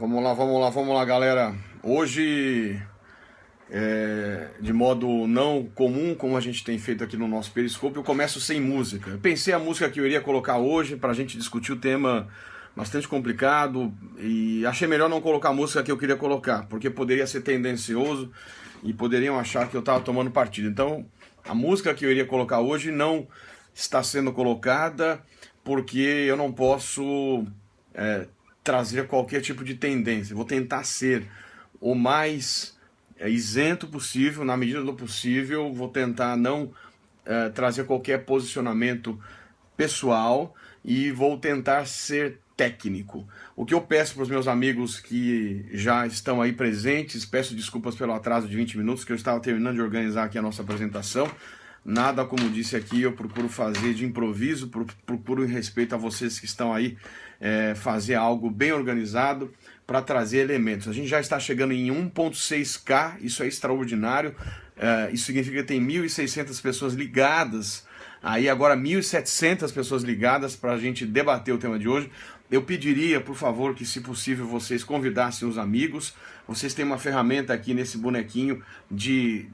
Vamos lá, galera. Hoje, de modo não comum, como a gente tem feito aqui no nosso Periscope, eu começo sem música. Eu pensei a música que eu iria colocar hoje para a gente discutir o tema bastante complicado e achei melhor não colocar a música que eu queria colocar, porque poderia ser tendencioso e poderiam achar que eu estava tomando partido. Então, a música que eu iria colocar hoje não está sendo colocada porque eu não posso trazer qualquer tipo de tendência. Vou tentar ser o mais isento possível, na medida do possível. Vou tentar não trazer qualquer posicionamento pessoal e vou tentar ser técnico. O que eu peço para os meus amigos que já estão aí presentes, peço desculpas pelo atraso de 20 minutos, que eu estava terminando de organizar aqui a nossa apresentação. Nada, como disse aqui, eu procuro fazer de improviso, procuro em respeito a vocês que estão aí, fazer algo bem organizado para trazer elementos. A gente já está chegando em 1.6K, isso é extraordinário, isso significa que tem 1.600 pessoas ligadas, aí agora 1.700 pessoas ligadas para a gente debater o tema de hoje. Eu pediria, por favor, que se possível vocês convidassem os amigos. Vocês têm uma ferramenta aqui nesse bonequinho de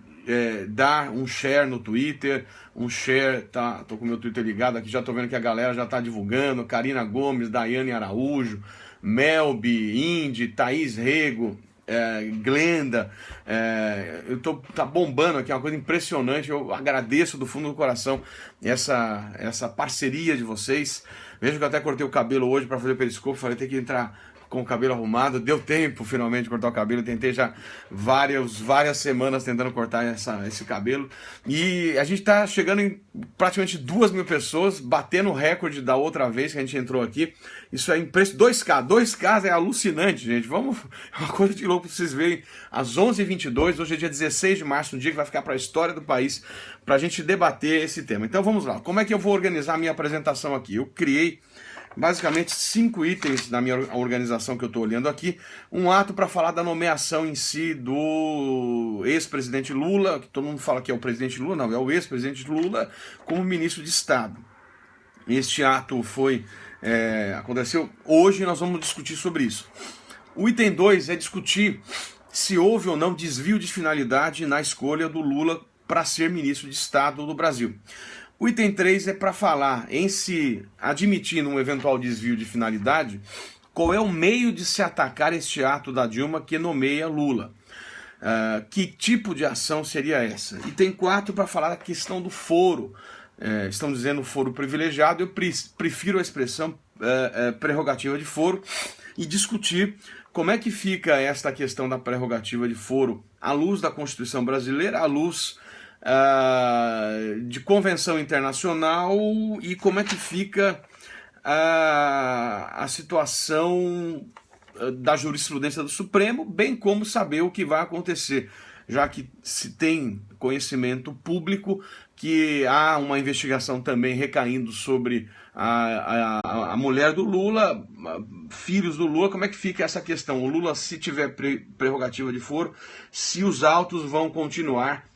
dar um share no Twitter, um share, tá, tô com o meu Twitter ligado aqui, já tô vendo que a galera já tá divulgando, Karina Gomes, Daiane Araújo, Melby, Indy, Thaís Rego, Glenda, tá bombando aqui, é uma coisa impressionante. Eu agradeço do fundo do coração essa parceria de vocês. Veja que eu até cortei o cabelo hoje para fazer o Periscope, falei ter que entrar com o cabelo arrumado, deu tempo finalmente de cortar o cabelo, tentei já várias semanas tentando cortar esse cabelo, e a gente tá chegando em praticamente 2.000 pessoas, batendo o recorde da outra vez que a gente entrou aqui. Isso é impressionante, 2K é alucinante, gente. Vamos, é uma coisa de louco pra vocês verem. Às 11h22, hoje é dia 16 de março, um dia que vai ficar para a história do país, pra gente debater esse tema. Então vamos lá, como é que eu vou organizar a minha apresentação aqui? Eu criei basicamente 5 itens na minha organização que eu estou olhando aqui. Um ato para falar da nomeação em si do ex-presidente Lula, que todo mundo fala que é o presidente Lula, não, é o ex-presidente Lula como ministro de Estado. Este ato aconteceu hoje e nós vamos discutir sobre isso. O item 2 é discutir se houve ou não desvio de finalidade na escolha do Lula para ser ministro de Estado do Brasil. O item 3 é para falar em se admitindo um eventual desvio de finalidade, qual é o meio de se atacar este ato da Dilma que nomeia Lula. Que tipo de ação seria essa? Item 4 para falar da questão do foro. Estão dizendo foro privilegiado, eu prefiro a expressão prerrogativa de foro, e discutir como é que fica esta questão da prerrogativa de foro à luz da Constituição brasileira, à luz de convenção internacional, e como é que fica a situação da jurisprudência do Supremo, bem como saber o que vai acontecer, já que se tem conhecimento público que há uma investigação também recaindo sobre a mulher do Lula, filhos do Lula. Como é que fica essa questão? O Lula, se tiver prerrogativa de foro, se os autos vão continuar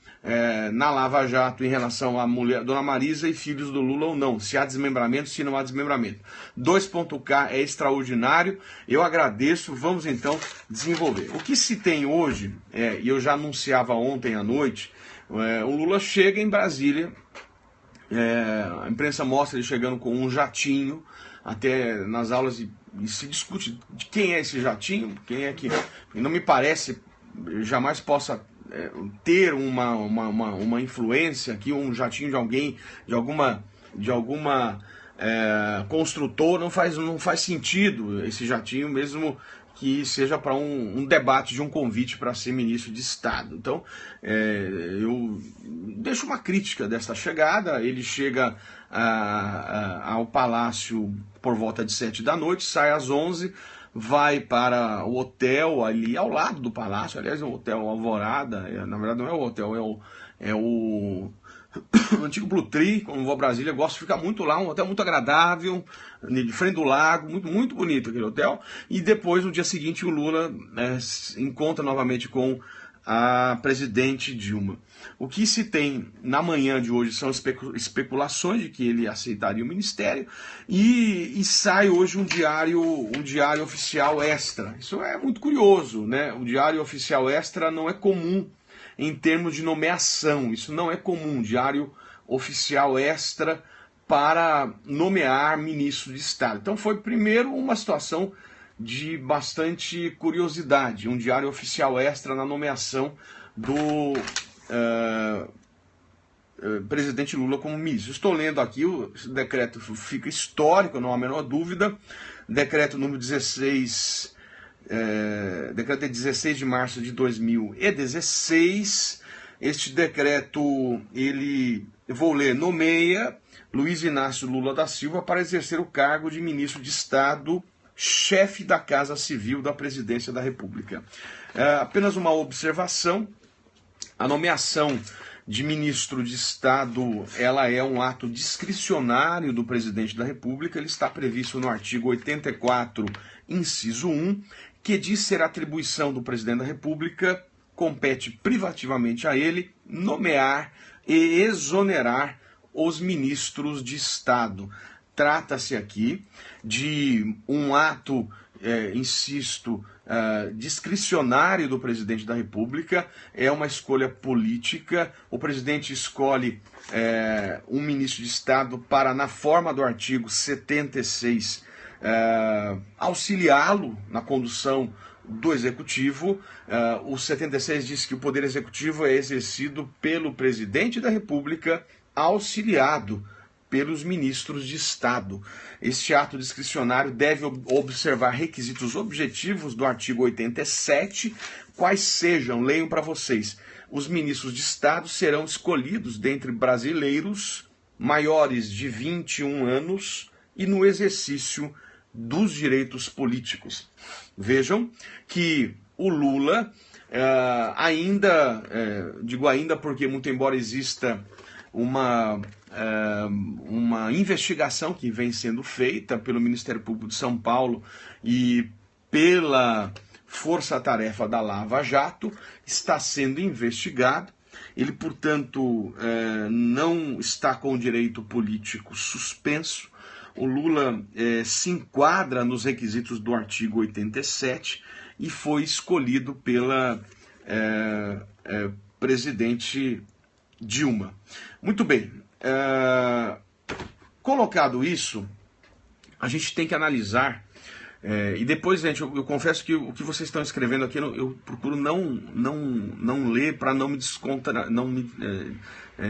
na Lava Jato em relação à mulher, Dona Marisa, e filhos do Lula ou não, se há desmembramento, se não há desmembramento. 2.K é extraordinário, eu agradeço, vamos então desenvolver. O que se tem hoje, e eu já anunciava ontem à noite, o Lula chega em Brasília, a imprensa mostra ele chegando com um jatinho, até nas aulas, e se discute de quem é esse jatinho, quem é que... Não me parece, jamais possa ter uma influência aqui, um jatinho de alguém, de alguma construtor. Não faz sentido esse jatinho, mesmo que seja para um debate de um convite para ser ministro de Estado. Então, eu deixo uma crítica desta chegada. Ele chega ao Palácio por volta de 7 da noite, sai às 11, vai para o hotel ali ao lado do palácio, aliás, é o Hotel Alvorada, na verdade não é o hotel, é o antigo Blue Tree. Quando vou a Brasília, gosto de ficar muito lá, um hotel muito agradável, de frente do lago, muito bonito aquele hotel. E depois, no dia seguinte, o Lula encontra novamente com a presidente Dilma. O que se tem na manhã de hoje são especulações de que ele aceitaria o ministério e sai hoje um diário oficial extra. Isso é muito curioso, né? O diário oficial extra não é comum em termos de nomeação. Isso não é comum, diário oficial extra para nomear ministro de Estado. Então foi primeiro uma situação de bastante curiosidade, um diário oficial extra na nomeação do presidente Lula como ministro. Estou lendo aqui, esse decreto fica histórico, não há a menor dúvida, decreto número 16, decreto é 16 de março de 2016, este decreto, eu vou ler, nomeia Luiz Inácio Lula da Silva para exercer o cargo de ministro de Estado, chefe da Casa Civil da Presidência da República. Apenas uma observação, a nomeação de ministro de Estado, ela é um ato discricionário do presidente da República, ele está previsto no artigo 84, inciso 1, que diz ser atribuição do presidente da República, compete privativamente a ele nomear e exonerar os ministros de Estado. Trata-se aqui de um ato, insisto, discricionário do presidente da República, é uma escolha política, o presidente escolhe um ministro de Estado para, na forma do artigo 76, auxiliá-lo na condução do Executivo. O 76 diz que o Poder Executivo é exercido pelo presidente da República, auxiliado pelos ministros de Estado. Este ato discricionário deve observar requisitos objetivos do artigo 87, quais sejam, leio para vocês, os ministros de Estado serão escolhidos dentre brasileiros maiores de 21 anos e no exercício dos direitos políticos. Vejam que o Lula digo ainda porque, muito embora exista uma investigação que vem sendo feita pelo Ministério Público de São Paulo e pela força-tarefa da Lava Jato, está sendo investigado. Ele, portanto, não está com o direito político suspenso. O Lula se enquadra nos requisitos do artigo 87 e foi escolhido pela presidente Dilma. Muito bem, colocado isso, a gente tem que analisar, e depois, gente, eu confesso que o que vocês estão escrevendo aqui, eu procuro não ler para não me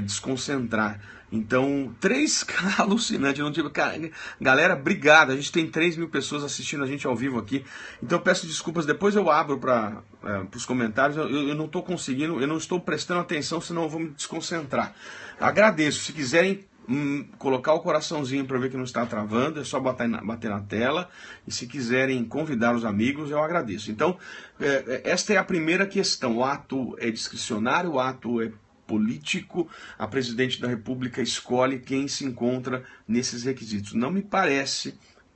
desconcentrar. Então, 3 alucinante, não tive, galera, obrigado, a gente tem 3.000 pessoas assistindo a gente ao vivo aqui, então eu peço desculpas, depois eu abro para os comentários, eu não estou conseguindo, eu não estou prestando atenção, senão eu vou me desconcentrar. Agradeço, se quiserem colocar o coraçãozinho para ver que não está travando, é só bater na tela, e se quiserem convidar os amigos, eu agradeço. Então, esta é a primeira questão, o ato é discricionário, o ato é político, a presidente da República escolhe quem se encontra nesses requisitos. Não me parece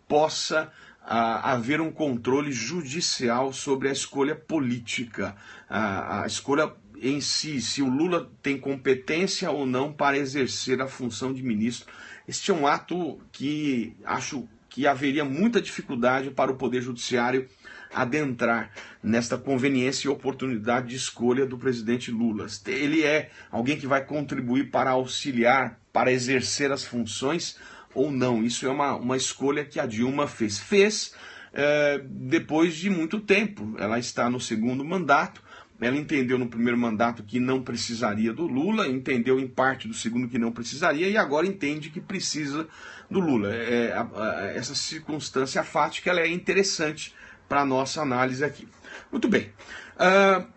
possa haver um controle judicial sobre a escolha política, a escolha em si, se o Lula tem competência ou não para exercer a função de ministro. Este é um ato que acho que haveria muita dificuldade para o Poder Judiciário adentrar nesta conveniência e oportunidade de escolha do presidente Lula. Ele é alguém que vai contribuir para auxiliar, para exercer as funções ou não. Isso é uma escolha que a Dilma fez depois de muito tempo. Ela está no segundo mandato, ela entendeu no primeiro mandato que não precisaria do Lula, entendeu em parte do segundo que não precisaria e agora entende que precisa do Lula. Essa circunstância fática ela é interessante para a nossa análise aqui. Muito bem,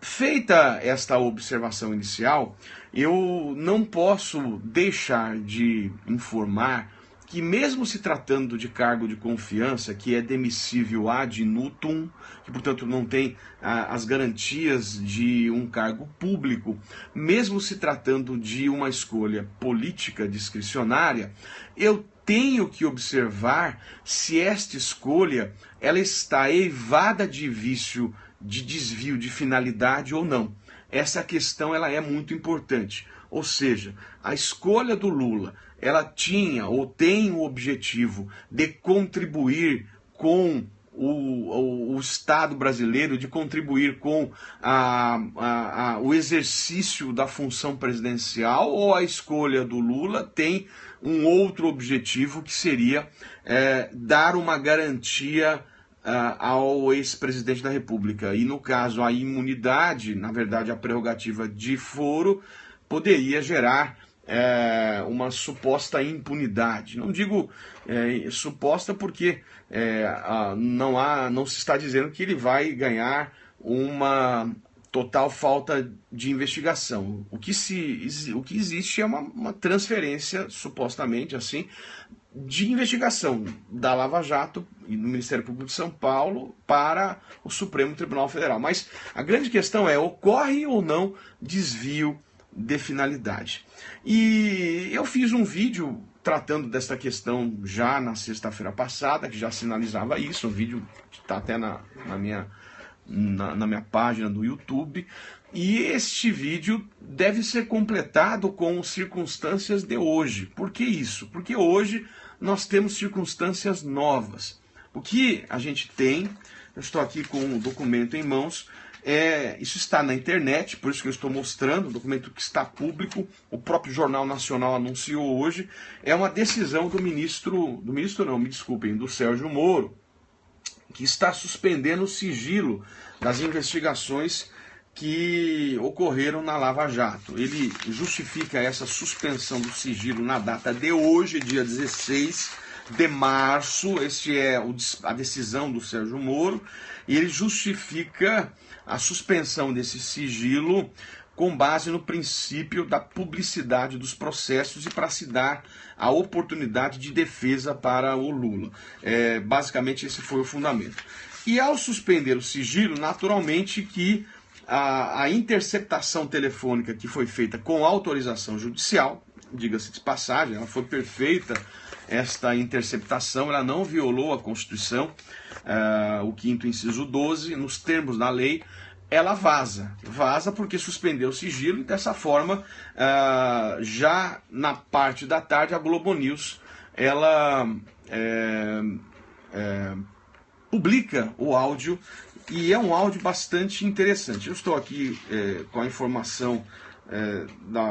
feita esta observação inicial, eu não posso deixar de informar que mesmo se tratando de cargo de confiança, que é demissível ad nutum, que portanto não tem as garantias de um cargo público, mesmo se tratando de uma escolha política discricionária, eu tenho que observar se esta escolha ela está eivada de vício, de desvio de finalidade ou não. essa questão ela é muito importante. Ou seja, a escolha do Lula, ela tinha ou tem o objetivo de contribuir com o Estado brasileiro, de contribuir com o exercício da função presidencial, ou a escolha do Lula tem um outro objetivo que seria dar uma garantia ao ex-presidente da República. E no caso a imunidade, na verdade a prerrogativa de foro, poderia gerar uma suposta impunidade. Não digo suposta porque não se está dizendo que ele vai ganhar uma total falta de investigação. O que existe é uma transferência, supostamente assim, de investigação da Lava Jato e do Ministério Público de São Paulo para o Supremo Tribunal Federal. Mas a grande questão é, ocorre ou não desvio de finalidade? E eu fiz um vídeo tratando desta questão já na sexta-feira passada, que já sinalizava isso, um vídeo que está até na minha página do YouTube, e este vídeo deve ser completado com circunstâncias de hoje. Por que isso? Porque hoje nós temos circunstâncias novas. O que a gente tem, eu estou aqui com o documento em mãos, isso está na internet, por isso que eu estou mostrando, o documento que está público, o próprio Jornal Nacional anunciou hoje, é uma decisão do Sérgio Moro, que está suspendendo o sigilo das investigações que ocorreram na Lava Jato. Ele justifica essa suspensão do sigilo na data de hoje, dia 16 de março, este é a decisão do Sérgio Moro, e ele justifica a suspensão desse sigilo com base no princípio da publicidade dos processos e para se dar a oportunidade de defesa para o Lula. Basicamente esse foi o fundamento. E ao suspender o sigilo, naturalmente que a interceptação telefônica que foi feita com autorização judicial, diga-se de passagem, ela foi perfeita, esta interceptação, ela não violou a Constituição, o 5º inciso 12, nos termos da lei, ela vaza porque suspendeu o sigilo e dessa forma, já na parte da tarde, a Globo News, ela publica o áudio, e é um áudio bastante interessante. Eu estou aqui com a informação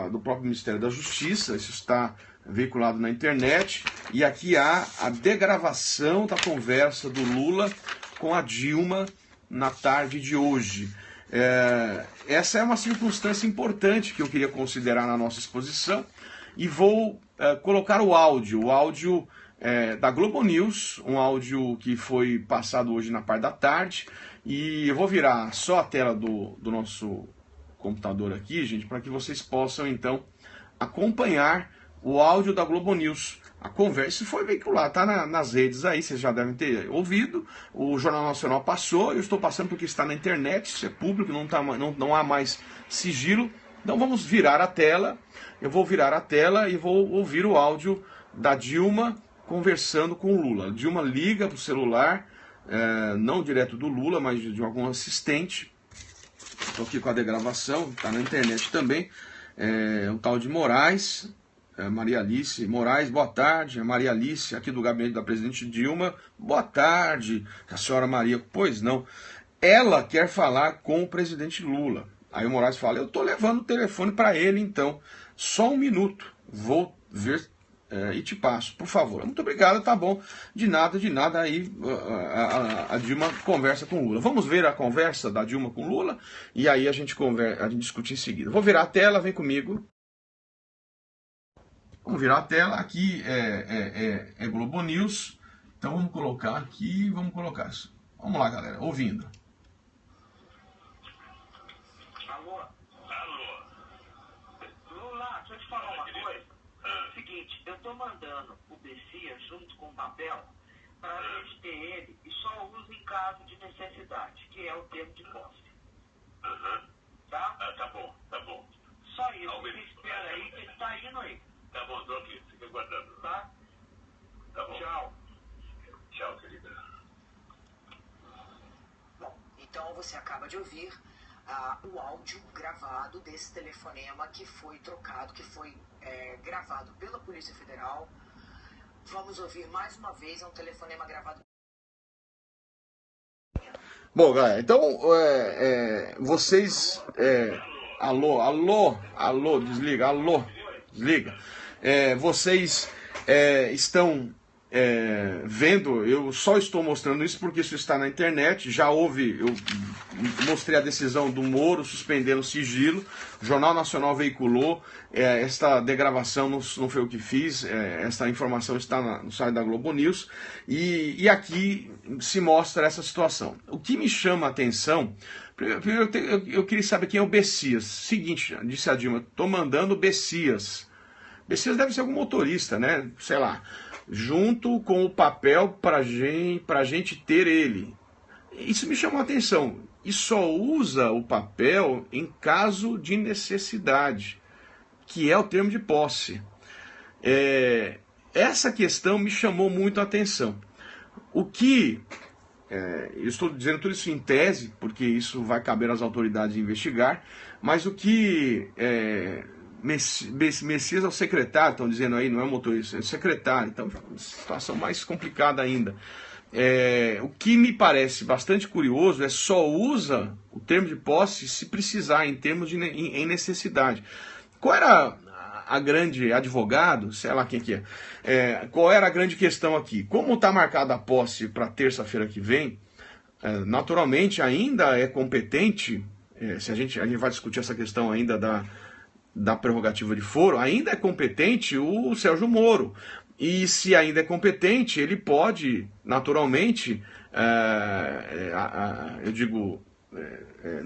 do próprio Ministério da Justiça, isso está veiculado na internet, e aqui há a degravação da conversa do Lula com a Dilma na tarde de hoje. Essa é uma circunstância importante que eu queria considerar na nossa exposição, e vou colocar o áudio da Globo News, um áudio que foi passado hoje na parte da tarde, e eu vou virar só a tela do nosso computador aqui, gente, para que vocês possam então acompanhar o áudio da Globo News. A conversa foi veiculada, está nas redes aí, vocês já devem ter ouvido, o Jornal Nacional passou, eu estou passando porque está na internet, isso é público, não há mais sigilo. Então vamos virar a tela, eu vou virar a tela e vou ouvir o áudio da Dilma conversando com o Lula. A Dilma liga para o celular, não direto do Lula, mas de algum assistente. Estou aqui com a degravação, está na internet também, o tal de Moraes, Maria Alice Moraes, boa tarde, Maria Alice, aqui do gabinete da presidente Dilma, boa tarde, a senhora Maria, pois não, ela quer falar com o presidente Lula. Aí o Moraes fala, eu estou levando o telefone para ele então, só um minuto, vou ver e te passo, por favor. Muito obrigado, tá bom, de nada, aí a Dilma conversa com o Lula. Vamos ver a conversa da Dilma com o Lula, e aí a gente discute em seguida. Vou virar a tela, vem comigo. Vamos virar a tela, aqui é Globo News, então vamos colocar aqui, isso. Vamos lá, galera, ouvindo. Alô? Lula, deixa eu te falar uma coisa. É o seguinte, eu tô mandando o Bessias junto com o papel para reter ele e só uso em caso de necessidade, que é o termo de posse. Tá? Tá bom. Só isso, você espera aí que ele tá indo aí. Tá bom, tô aqui, fica aguardando. Tá? Tá bom. Tchau, querida. Bom, então você acaba de ouvir o áudio gravado desse telefonema que foi trocado, que foi gravado pela Polícia Federal. Vamos ouvir mais uma vez, é um telefonema gravado. Bom, galera, então vocês... alô, desliga, desliga. Vocês estão vendo, eu só estou mostrando isso porque isso está na internet, já houve, eu mostrei a decisão do Moro suspendendo o sigilo, o Jornal Nacional veiculou, esta degravação não foi eu que fiz, esta informação está no site da Globo News, e aqui se mostra essa situação. O que me chama a atenção, primeiro eu queria saber quem é o Bessias. Seguinte, disse a Dilma, estou mandando o Bessias. Bessias deve ser algum motorista, né? Sei lá. Junto com o papel pra gente ter ele. Isso me chamou a atenção. E só usa o papel em caso de necessidade, que é o termo de posse. Essa questão me chamou muito a atenção. O que... eu estou dizendo tudo isso em tese, porque isso vai caber às autoridades investigar, mas o que... Messias é o secretário, estão dizendo aí, não é o motorista, é o secretário, então situação mais complicada ainda. O que me parece bastante curioso só usa o termo de posse se precisar, em termos em necessidade. Qual era a grande advogado, sei lá quem que qual era a grande questão aqui? Como está marcada a posse para terça-feira que vem, naturalmente ainda é competente, se a gente vai discutir essa questão ainda da prerrogativa de foro, ainda é competente o Sérgio Moro. E se ainda é competente, ele pode, naturalmente, eu digo,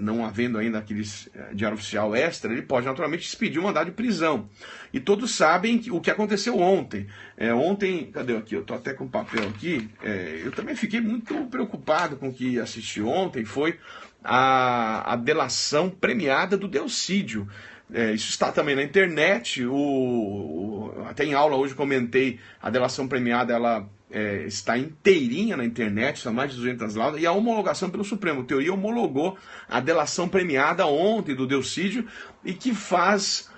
não havendo ainda aqueles diário oficial extra, ele pode naturalmente expedir um mandado de prisão. E todos sabem o que aconteceu ontem. Ontem, cadê aqui? Eu estou até com o papel aqui. Eu também fiquei muito preocupado com o que assisti ontem, foi a delação premiada do Delcídio. Isso está também na internet, até em aula hoje comentei, a delação premiada ela está inteirinha na internet, são mais de 200 laudas, e a homologação pelo Supremo. A teoria homologou a delação premiada ontem do Delcídio, e que faz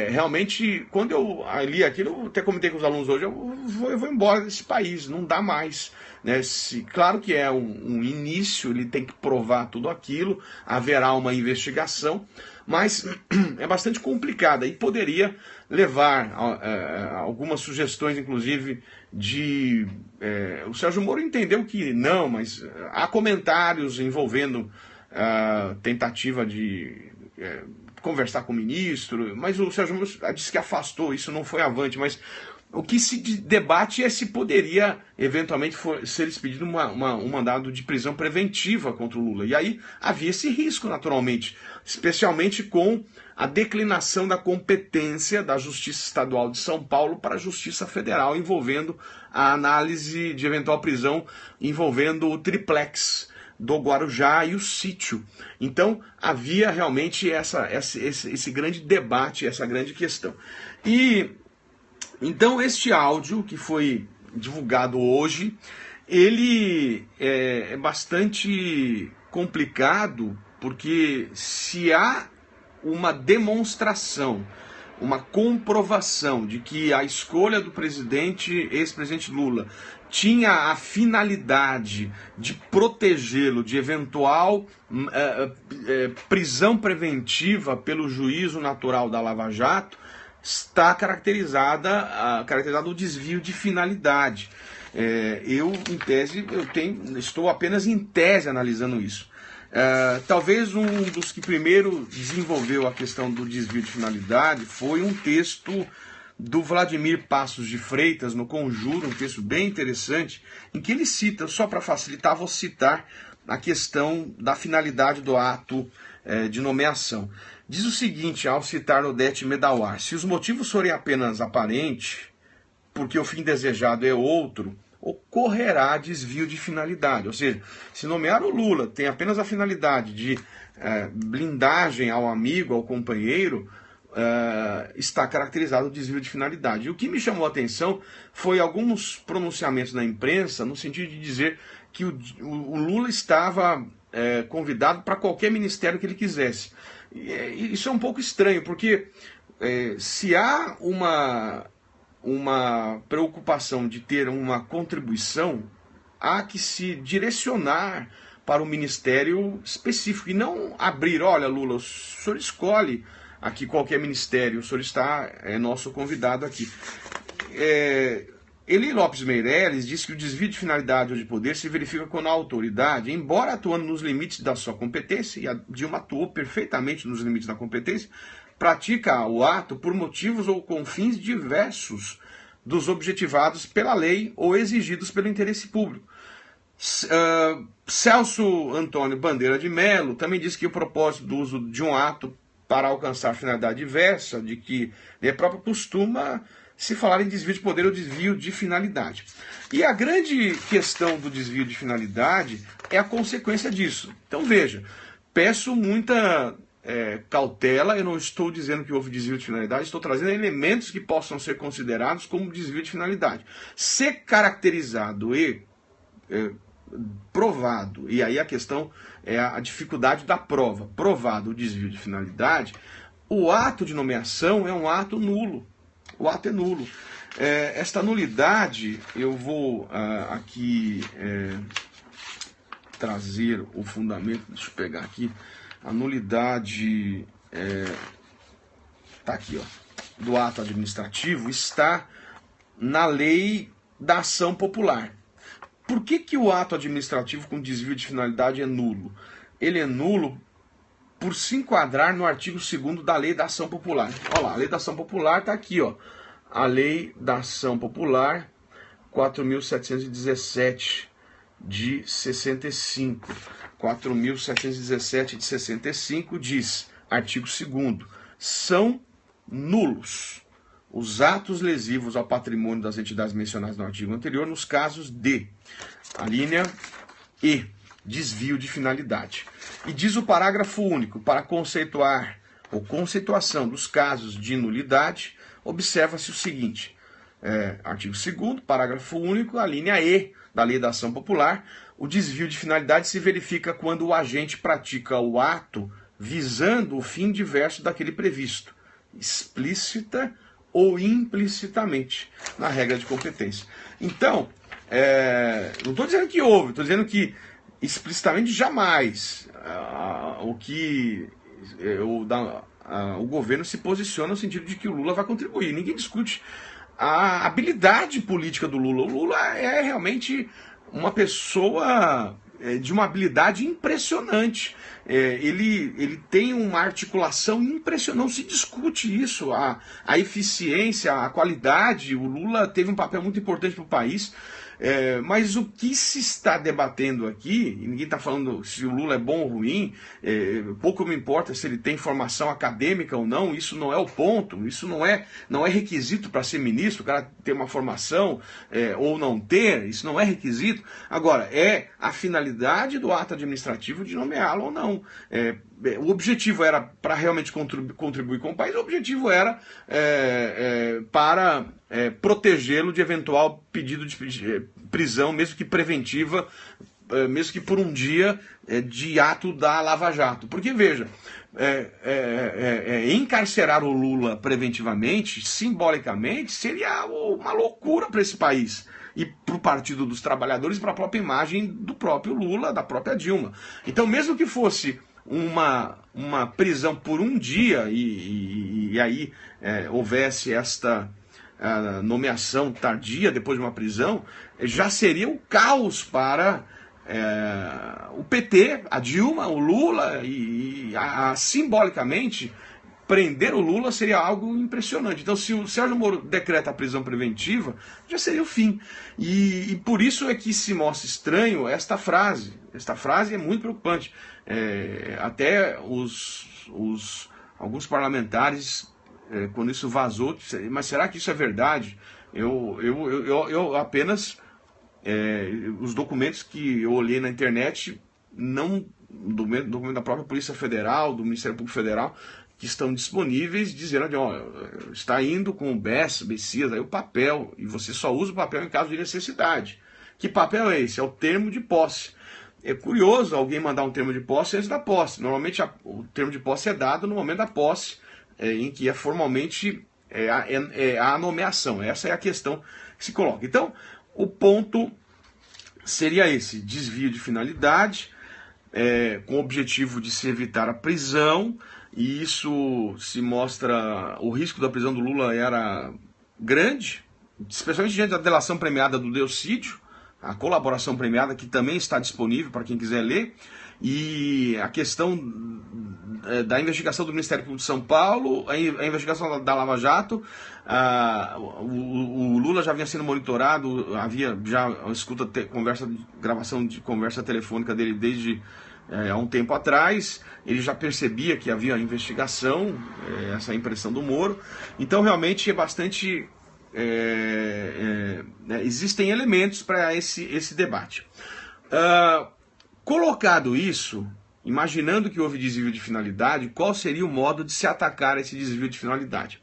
realmente, quando eu li aquilo, eu até comentei com os alunos hoje, eu vou embora desse país, não dá mais. Claro que é um início, ele tem que provar tudo aquilo, haverá uma investigação, mas é bastante complicada e poderia levar a algumas sugestões, inclusive, de... o Sérgio Moro entendeu que não, mas há comentários envolvendo tentativa de conversar com o ministro, mas o Sérgio Moro disse que afastou, isso não foi avante, mas o que se debate é se poderia, eventualmente, ser expedido um mandado de prisão preventiva contra o Lula. E aí havia esse risco, naturalmente, especialmente com a declinação da competência da Justiça Estadual de São Paulo para a Justiça Federal, envolvendo a análise de eventual prisão, envolvendo o triplex do Guarujá e o sítio. Então havia realmente esse grande debate, essa grande questão. Então este áudio que foi divulgado hoje, ele é bastante complicado, porque se há uma demonstração, uma comprovação de que a escolha do ex-presidente Lula tinha a finalidade de protegê-lo de eventual prisão preventiva pelo juízo natural da Lava Jato, está caracterizado o desvio de finalidade. Eu, em tese, estou apenas em tese analisando isso. Talvez um dos que primeiro desenvolveu a questão do desvio de finalidade foi um texto do Vladimir Passos de Freitas, no Conjuro, um texto bem interessante, em que ele cita, só para facilitar, vou citar a questão da finalidade do ato de nomeação. Diz o seguinte, ao citar Odete Medawar: se os motivos forem apenas aparentes, porque o fim desejado é outro, ocorrerá desvio de finalidade. Ou seja, se nomear o Lula tem apenas a finalidade de blindagem ao amigo, ao companheiro, está caracterizado o desvio de finalidade. E o que me chamou a atenção foi alguns pronunciamentos na imprensa, no sentido de dizer que o Lula estava convidado para qualquer ministério que ele quisesse. E isso é um pouco estranho, porque se há uma preocupação de ter uma contribuição, há que se direcionar para um ministério específico e não abrir, olha, Lula, o senhor escolhe aqui qualquer ministério, o senhor é nosso convidado aqui. Eli Lopes Meireles disse que o desvio de finalidade ou de poder se verifica quando a autoridade, embora atuando nos limites da sua competência, e a Dilma atuou perfeitamente nos limites da competência, pratica o ato por motivos ou com fins diversos dos objetivados pela lei ou exigidos pelo interesse público. Celso Antônio Bandeira de Mello também disse que o propósito do uso de um ato para alcançar finalidade diversa, de que próprio costuma se falar em desvio de poder ou desvio de finalidade. E a grande questão do desvio de finalidade é a consequência disso. Então veja, peço muita cautela, eu não estou dizendo que houve desvio de finalidade, estou trazendo elementos que possam ser considerados como desvio de finalidade. Ser caracterizado e provado, e aí a questão é a dificuldade da prova, provado o desvio de finalidade, o ato de nomeação é um ato nulo. O ato é nulo. Esta nulidade, eu vou aqui trazer o fundamento, deixa eu pegar aqui, a nulidade tá aqui, ó, do ato administrativo está na lei da ação popular. Por que o ato administrativo com desvio de finalidade é nulo? Ele é nulo por se enquadrar no artigo 2º da Lei da Ação Popular. Olha lá, a Lei da Ação Popular está aqui, ó. A Lei da Ação Popular 4.717 de 65. 4.717 de 65 diz, artigo 2º, são nulos os atos lesivos ao patrimônio das entidades mencionadas no artigo anterior nos casos de, a linha E, desvio de finalidade. E diz o parágrafo único, para conceituar ou conceituação dos casos de nulidade, observa-se o seguinte, artigo 2º, parágrafo único, a linha E da Lei da Ação Popular, o desvio de finalidade se verifica quando o agente pratica o ato visando o fim diverso daquele previsto, explícita ou implicitamente, na regra de competência. Então, não estou dizendo que houve, estou dizendo que explicitamente jamais o governo se posiciona no sentido de que o Lula vai contribuir. Ninguém discute a habilidade política do Lula. O Lula é realmente uma pessoa de uma habilidade impressionante. Ele tem uma articulação impressionante, não se discute isso, a eficiência, a qualidade. O Lula teve um papel muito importante para o país. Mas o que se está debatendo aqui, e ninguém está falando se o Lula é bom ou ruim, pouco me importa se ele tem formação acadêmica ou não, isso não é o ponto, isso não é requisito para ser ministro, o cara ter uma formação ou não ter, isso não é requisito. Agora, é a finalidade do ato administrativo de nomeá-lo ou não. O objetivo era para realmente contribuir com o país, o objetivo era para protegê-lo de eventual pedido de prisão, mesmo que preventiva, mesmo que por um dia de ato da Lava Jato. Porque, veja, encarcerar o Lula preventivamente, simbolicamente, seria uma loucura para esse país. E para o Partido dos Trabalhadores, para a própria imagem do próprio Lula, da própria Dilma. Então, mesmo que fosse uma prisão por um dia e aí houvesse esta nomeação tardia depois de uma prisão, já seria o caos para o PT, a Dilma, o Lula, e simbolicamente prender o Lula seria algo impressionante. Então, se o Sérgio Moro decreta a prisão preventiva, já seria o fim. E por isso é que se mostra estranho esta frase. Esta frase é muito preocupante. Até alguns parlamentares, quando isso vazou, mas será que isso é verdade? Eu apenas, os documentos que eu olhei na internet, documento da própria Polícia Federal, do Ministério Público Federal, que estão disponíveis, dizendo de, está indo com o Bessias, aí o papel, e você só usa o papel em caso de necessidade. Que papel é esse? É o termo de posse. é curioso alguém mandar um termo de posse antes da posse. Normalmente o termo de posse é dado no momento da posse, em que é formalmente a nomeação. Essa é a questão que se coloca. Então, o ponto seria esse: desvio de finalidade, com o objetivo de se evitar a prisão, e isso se mostra, o risco da prisão do Lula era grande, especialmente diante da delação premiada do Delcídio, a colaboração premiada, que também está disponível para quem quiser ler, e a questão da investigação do Ministério Público de São Paulo, a investigação da Lava Jato. O Lula já vinha sendo monitorado, havia já gravação de conversa telefônica dele desde há um tempo atrás. Ele já percebia que havia investigação, essa impressão do Moro. Então realmente é bastante... existem elementos para esse debate. Colocado isso, imaginando que houve desvio de finalidade, qual seria o modo de se atacar esse desvio de finalidade?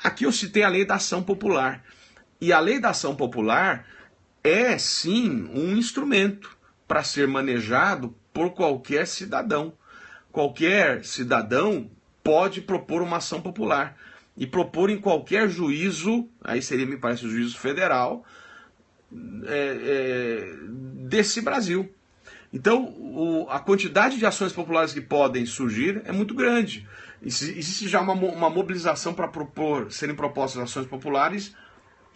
Aqui eu citei a lei da ação popular. E a lei da ação popular é, sim, um instrumento para ser manejado por qualquer cidadão. Qualquer cidadão pode propor uma ação popular e propor em qualquer juízo, aí seria, me parece, o juízo federal desse Brasil. Então, a quantidade de ações populares que podem surgir é muito grande. Existe já uma mobilização para serem propostas ações populares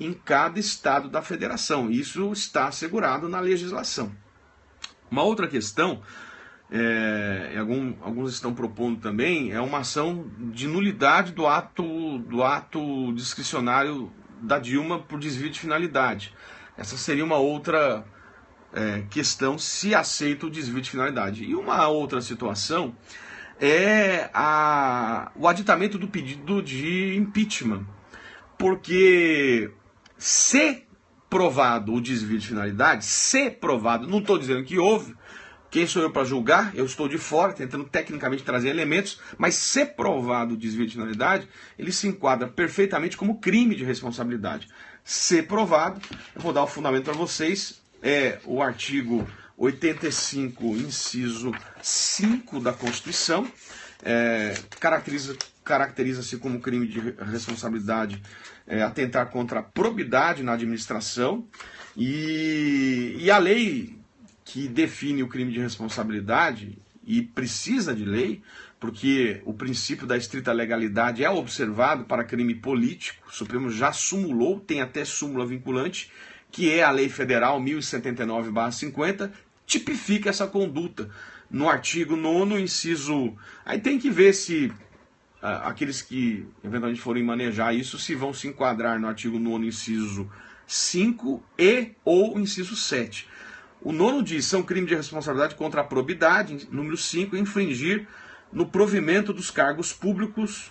em cada estado da federação. Isso está assegurado na legislação. Uma outra questão, alguns estão propondo também, é uma ação de nulidade do ato discricionário da Dilma por desvio de finalidade. Essa seria uma outra questão, se aceita o desvio de finalidade. E uma outra situação é o aditamento do pedido de impeachment, porque se provado o desvio de finalidade, não estou dizendo que houve, quem sou eu para julgar? Eu estou de fora, tentando tecnicamente trazer elementos, mas se provado o desvio de finalidade, ele se enquadra perfeitamente como crime de responsabilidade. Se provado, eu vou dar o fundamento para vocês, o artigo 85, inciso 5 da Constituição, caracteriza-se como crime de responsabilidade atentar contra a probidade na administração, e a lei que define o crime de responsabilidade, e precisa de lei, porque o princípio da estrita legalidade é observado para crime político, o Supremo já sumulou, tem até súmula vinculante, que é a Lei Federal 1079/50, tipifica essa conduta. No artigo 9º, inciso... Aí tem que ver se aqueles que eventualmente forem manejar isso, se vão se enquadrar no artigo 9º, inciso 5 ou inciso 7. O 9º diz, são crime de responsabilidade contra a probidade. Número 5, infringir no provimento dos cargos públicos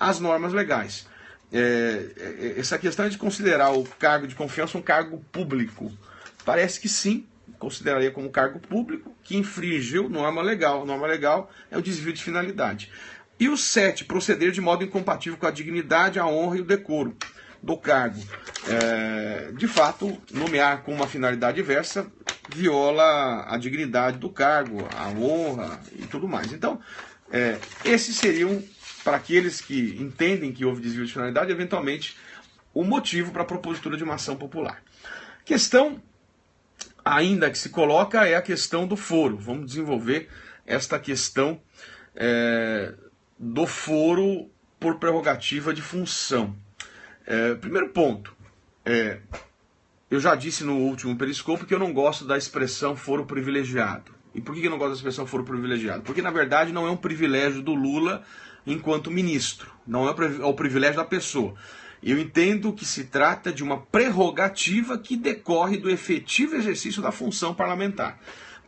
as normas legais. Essa questão de considerar o cargo de confiança um cargo público, parece que sim, consideraria como cargo público que infringiu norma legal. Norma legal é o desvio de finalidade. E o 7, proceder de modo incompatível com a dignidade, a honra e o decoro do cargo. De fato, nomear com uma finalidade diversa viola a dignidade do cargo, a honra e tudo mais. Então, esses seriam, para aqueles que entendem que houve desvio de finalidade, eventualmente, o motivo para a propositura de uma ação popular. Questão ainda que se coloca é a questão do foro. Vamos desenvolver esta questão do foro por prerrogativa de função. Primeiro ponto, eu já disse no último periscopo que eu não gosto da expressão foro privilegiado. E por que eu não gosto da expressão foro privilegiado? Porque, na verdade, não é um privilégio do Lula enquanto ministro, não é o privilégio da pessoa. Eu entendo que se trata de uma prerrogativa que decorre do efetivo exercício da função parlamentar.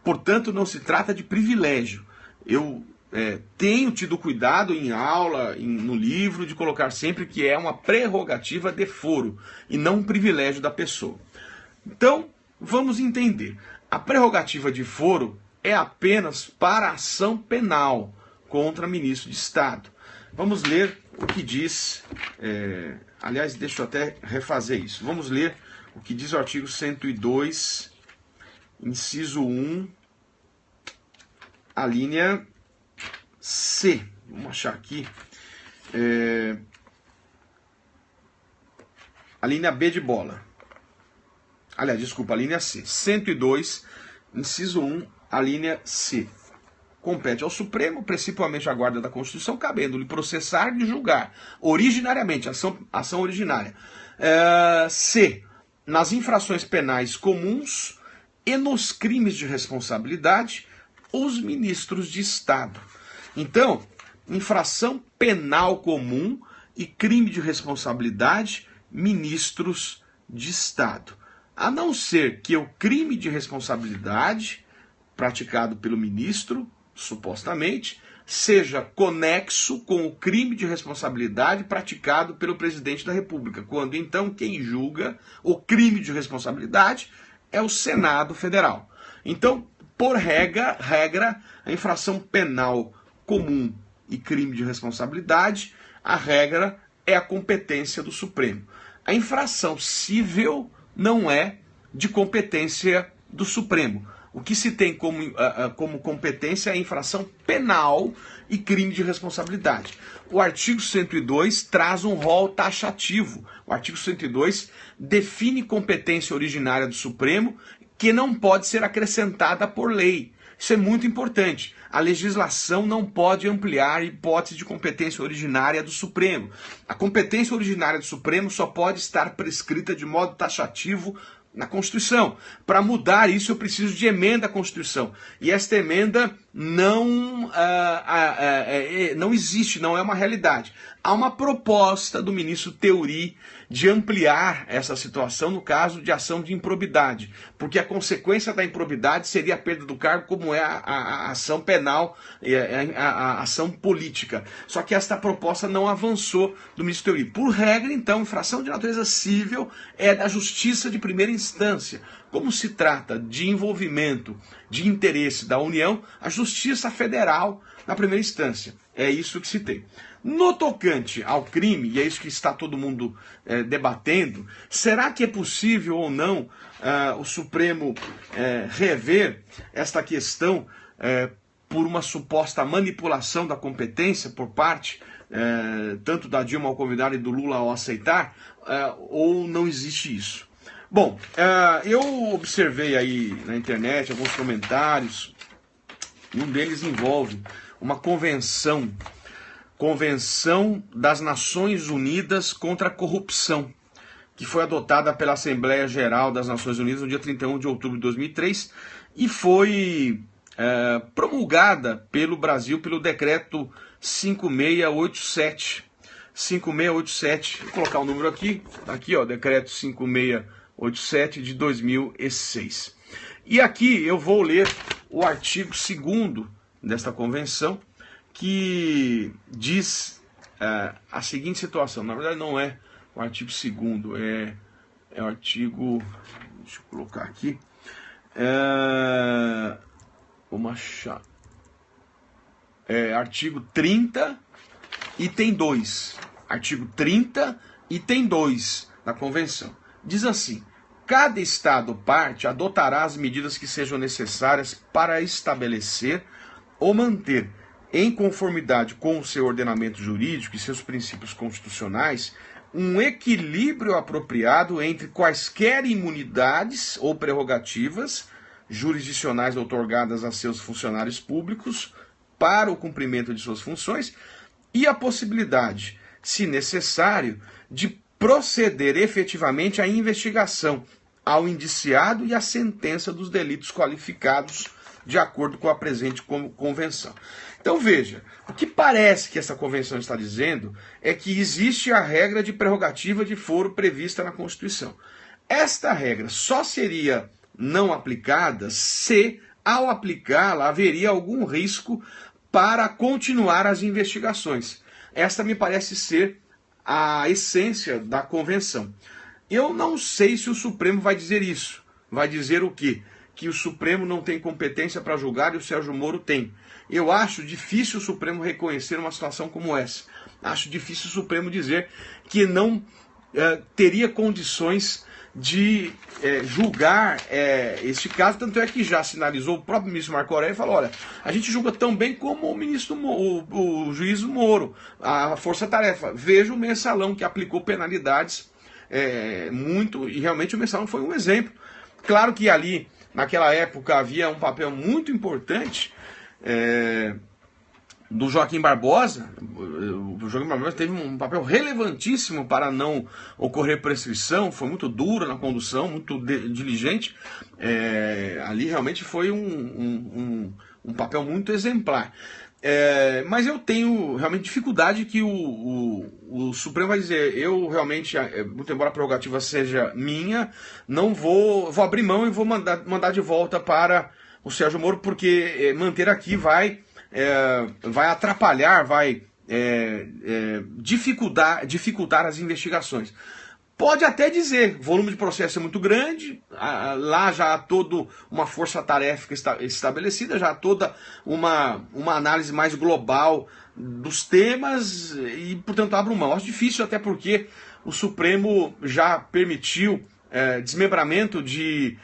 Portanto, não se trata de privilégio. Eu tenho tido cuidado em aula, no livro, de colocar sempre que é uma prerrogativa de foro e não um privilégio da pessoa. Então, vamos entender. A prerrogativa de foro é apenas para ação penal contra ministro de Estado. Vamos ler o que diz... aliás, deixa eu até refazer isso. Vamos ler o que diz o artigo 102, inciso 1 a linha C. Vamos achar aqui. A linha B de bola. Aliás, desculpa, a linha C. 102, inciso 1, a linha C. Compete ao Supremo, principalmente à guarda da Constituição, cabendo-lhe processar e julgar originariamente, ação originária. C. Nas infrações penais comuns e nos crimes de responsabilidade, os ministros de Estado. Então, infração penal comum e crime de responsabilidade, ministros de Estado. A não ser que o crime de responsabilidade praticado pelo ministro, supostamente, seja conexo com o crime de responsabilidade praticado pelo presidente da República, quando então quem julga o crime de responsabilidade é o Senado Federal. Então, por regra, a infração penal comum e crime de responsabilidade, a regra é a competência do Supremo. A infração civil não é de competência do Supremo. O que se tem como competência é a infração penal e crime de responsabilidade. O artigo 102 traz um rol taxativo. O artigo 102 define competência originária do Supremo que não pode ser acrescentada por lei. Isso é muito importante. A legislação não pode ampliar a hipótese de competência originária do Supremo. A competência originária do Supremo só pode estar prescrita de modo taxativo na Constituição. Para mudar isso, eu preciso de emenda à Constituição. E esta emenda não existe, não é uma realidade. Há uma proposta do ministro Theory de ampliar essa situação no caso de ação de improbidade, porque a consequência da improbidade seria a perda do cargo, como é a ação penal, a ação política. Só que esta proposta não avançou do ministro Theory. Por regra, então, infração de natureza civil é da justiça de primeira instância. Como se trata de envolvimento de interesse da União, a Justiça Federal na primeira instância. É isso que se tem. No tocante ao crime, e é isso que está todo mundo debatendo, será que é possível ou não o Supremo rever esta questão por uma suposta manipulação da competência por parte tanto da Dilma ao convidar e do Lula ao aceitar, ou não existe isso? Bom, eu observei aí na internet alguns comentários, e um deles envolve uma Convenção das Nações Unidas contra a Corrupção, que foi adotada pela Assembleia Geral das Nações Unidas no dia 31 de outubro de 2003 e foi promulgada pelo Brasil pelo decreto 5687. 5687, vou colocar o número aqui, decreto 5687 de 2006. E aqui eu vou ler o artigo 2º desta convenção, que diz a seguinte situação. Na verdade não é o artigo 2º, é o artigo, deixa eu colocar aqui, vamos achar, artigo 30, item 2, artigo 30, item 2 da convenção. Diz assim: cada Estado parte adotará as medidas que sejam necessárias para estabelecer ou manter, em conformidade com o seu ordenamento jurídico e seus princípios constitucionais, um equilíbrio apropriado entre quaisquer imunidades ou prerrogativas jurisdicionais outorgadas a seus funcionários públicos para o cumprimento de suas funções e a possibilidade, se necessário, de proceder efetivamente à investigação, ao indiciado e à sentença dos delitos qualificados de acordo com a presente convenção. Então veja, o que parece que essa convenção está dizendo é que existe a regra de prerrogativa de foro prevista na Constituição. Esta regra só seria não aplicada se, ao aplicá-la, haveria algum risco para continuar as investigações. Esta me parece ser a essência da convenção. Eu não sei se o Supremo vai dizer isso. Vai dizer o quê? Que o Supremo não tem competência para julgar e o Sérgio Moro tem. Eu acho difícil o Supremo reconhecer uma situação como essa. Acho difícil o Supremo dizer que não teria condições de julgar este caso, tanto é que já sinalizou o próprio ministro Marco Aurélio e falou, olha, a gente julga tão bem como o juiz Moro, a força-tarefa. Veja o mensalão que aplicou penalidades muito, e realmente o mensalão foi um exemplo. Claro que ali, naquela época, havia um papel muito importante do Joaquim Barbosa. O Joaquim Barbosa teve um papel relevantíssimo para não ocorrer prescrição, foi muito duro na condução, muito diligente. Ali realmente foi um papel muito exemplar. Mas eu tenho realmente dificuldade que o Supremo vai dizer, eu realmente, muito embora a prerrogativa seja minha, não vou abrir mão e vou mandar de volta para o Sérgio Moro, porque manter aqui vai atrapalhar, vai dificultar as investigações. Pode até dizer, o volume de processo é muito grande, lá já há toda uma força-tarefa estabelecida, já há toda uma análise mais global dos temas e, portanto, abro mão. Acho difícil, até porque o Supremo já permitiu desmembramento de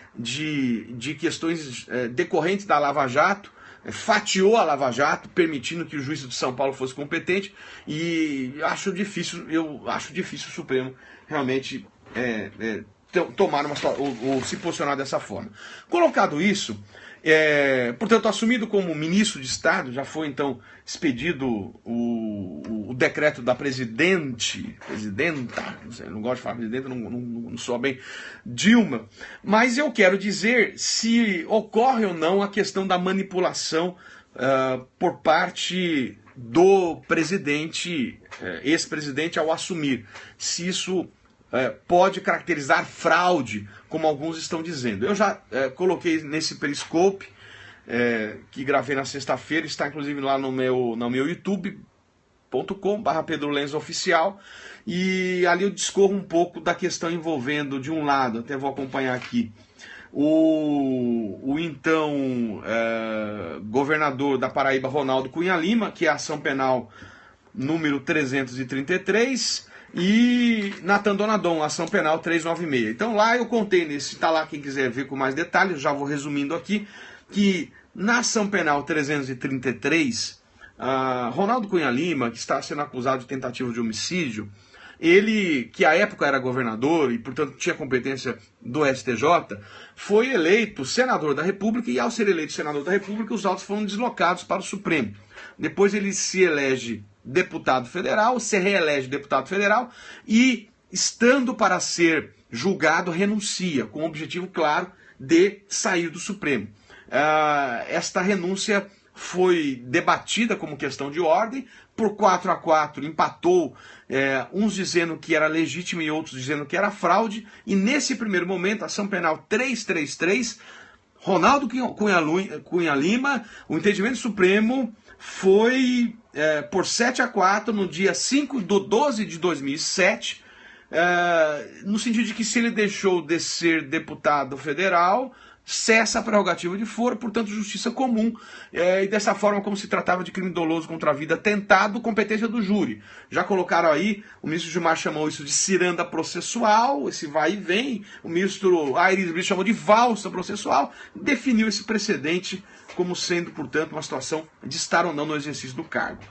questões decorrentes da Lava Jato, fatiou a Lava Jato, permitindo que o juiz de São Paulo fosse competente, e eu acho difícil o Supremo realmente tomar ou se posicionar dessa forma. Colocado isso, portanto, assumido como ministro de Estado, já foi então expedido o decreto da presidenta, não sei, não gosto de falar presidenta, não soa bem, Dilma, mas eu quero dizer se ocorre ou não a questão da manipulação por parte do presidente, ex-presidente, ao assumir, se isso pode caracterizar fraude, como alguns estão dizendo. Eu já coloquei nesse Periscope, que gravei na sexta-feira, está inclusive lá no meu youtube.com/Pedro Lenz Oficial, e ali eu discorro um pouco da questão envolvendo, de um lado, até vou acompanhar aqui, o então governador da Paraíba, Ronaldo Cunha Lima, que é a ação penal número 333, e Natan Donadon, ação penal 396. Então lá eu contei está lá quem quiser ver com mais detalhes, já vou resumindo aqui, que na ação penal 333, Ronaldo Cunha Lima, que está sendo acusado de tentativa de homicídio, ele, que à época era governador e, portanto, tinha competência do STJ, foi eleito senador da República, e ao ser eleito senador da República, os autos foram deslocados para o Supremo. Depois ele se elege deputado federal, se reelege deputado federal e, estando para ser julgado, renuncia, com o objetivo claro de sair do Supremo. Esta renúncia foi debatida como questão de ordem, por 4-4 empatou, uns dizendo que era legítimo e outros dizendo que era fraude, e nesse primeiro momento, a ação penal 333, Ronaldo Cunha Lima, o entendimento supremo foi por 7-4 no dia 5/12/2007, no sentido de que se ele deixou de ser deputado federal, cessa a prerrogativa de foro, portanto, justiça comum, e dessa forma, como se tratava de crime doloso contra a vida tentado, competência do júri. Já colocaram aí, o ministro Gilmar chamou isso de ciranda processual, esse vai e vem, o ministro Aires Brito chamou de valsa processual, definiu esse precedente como sendo, portanto, uma situação de estar ou não no exercício do cargo.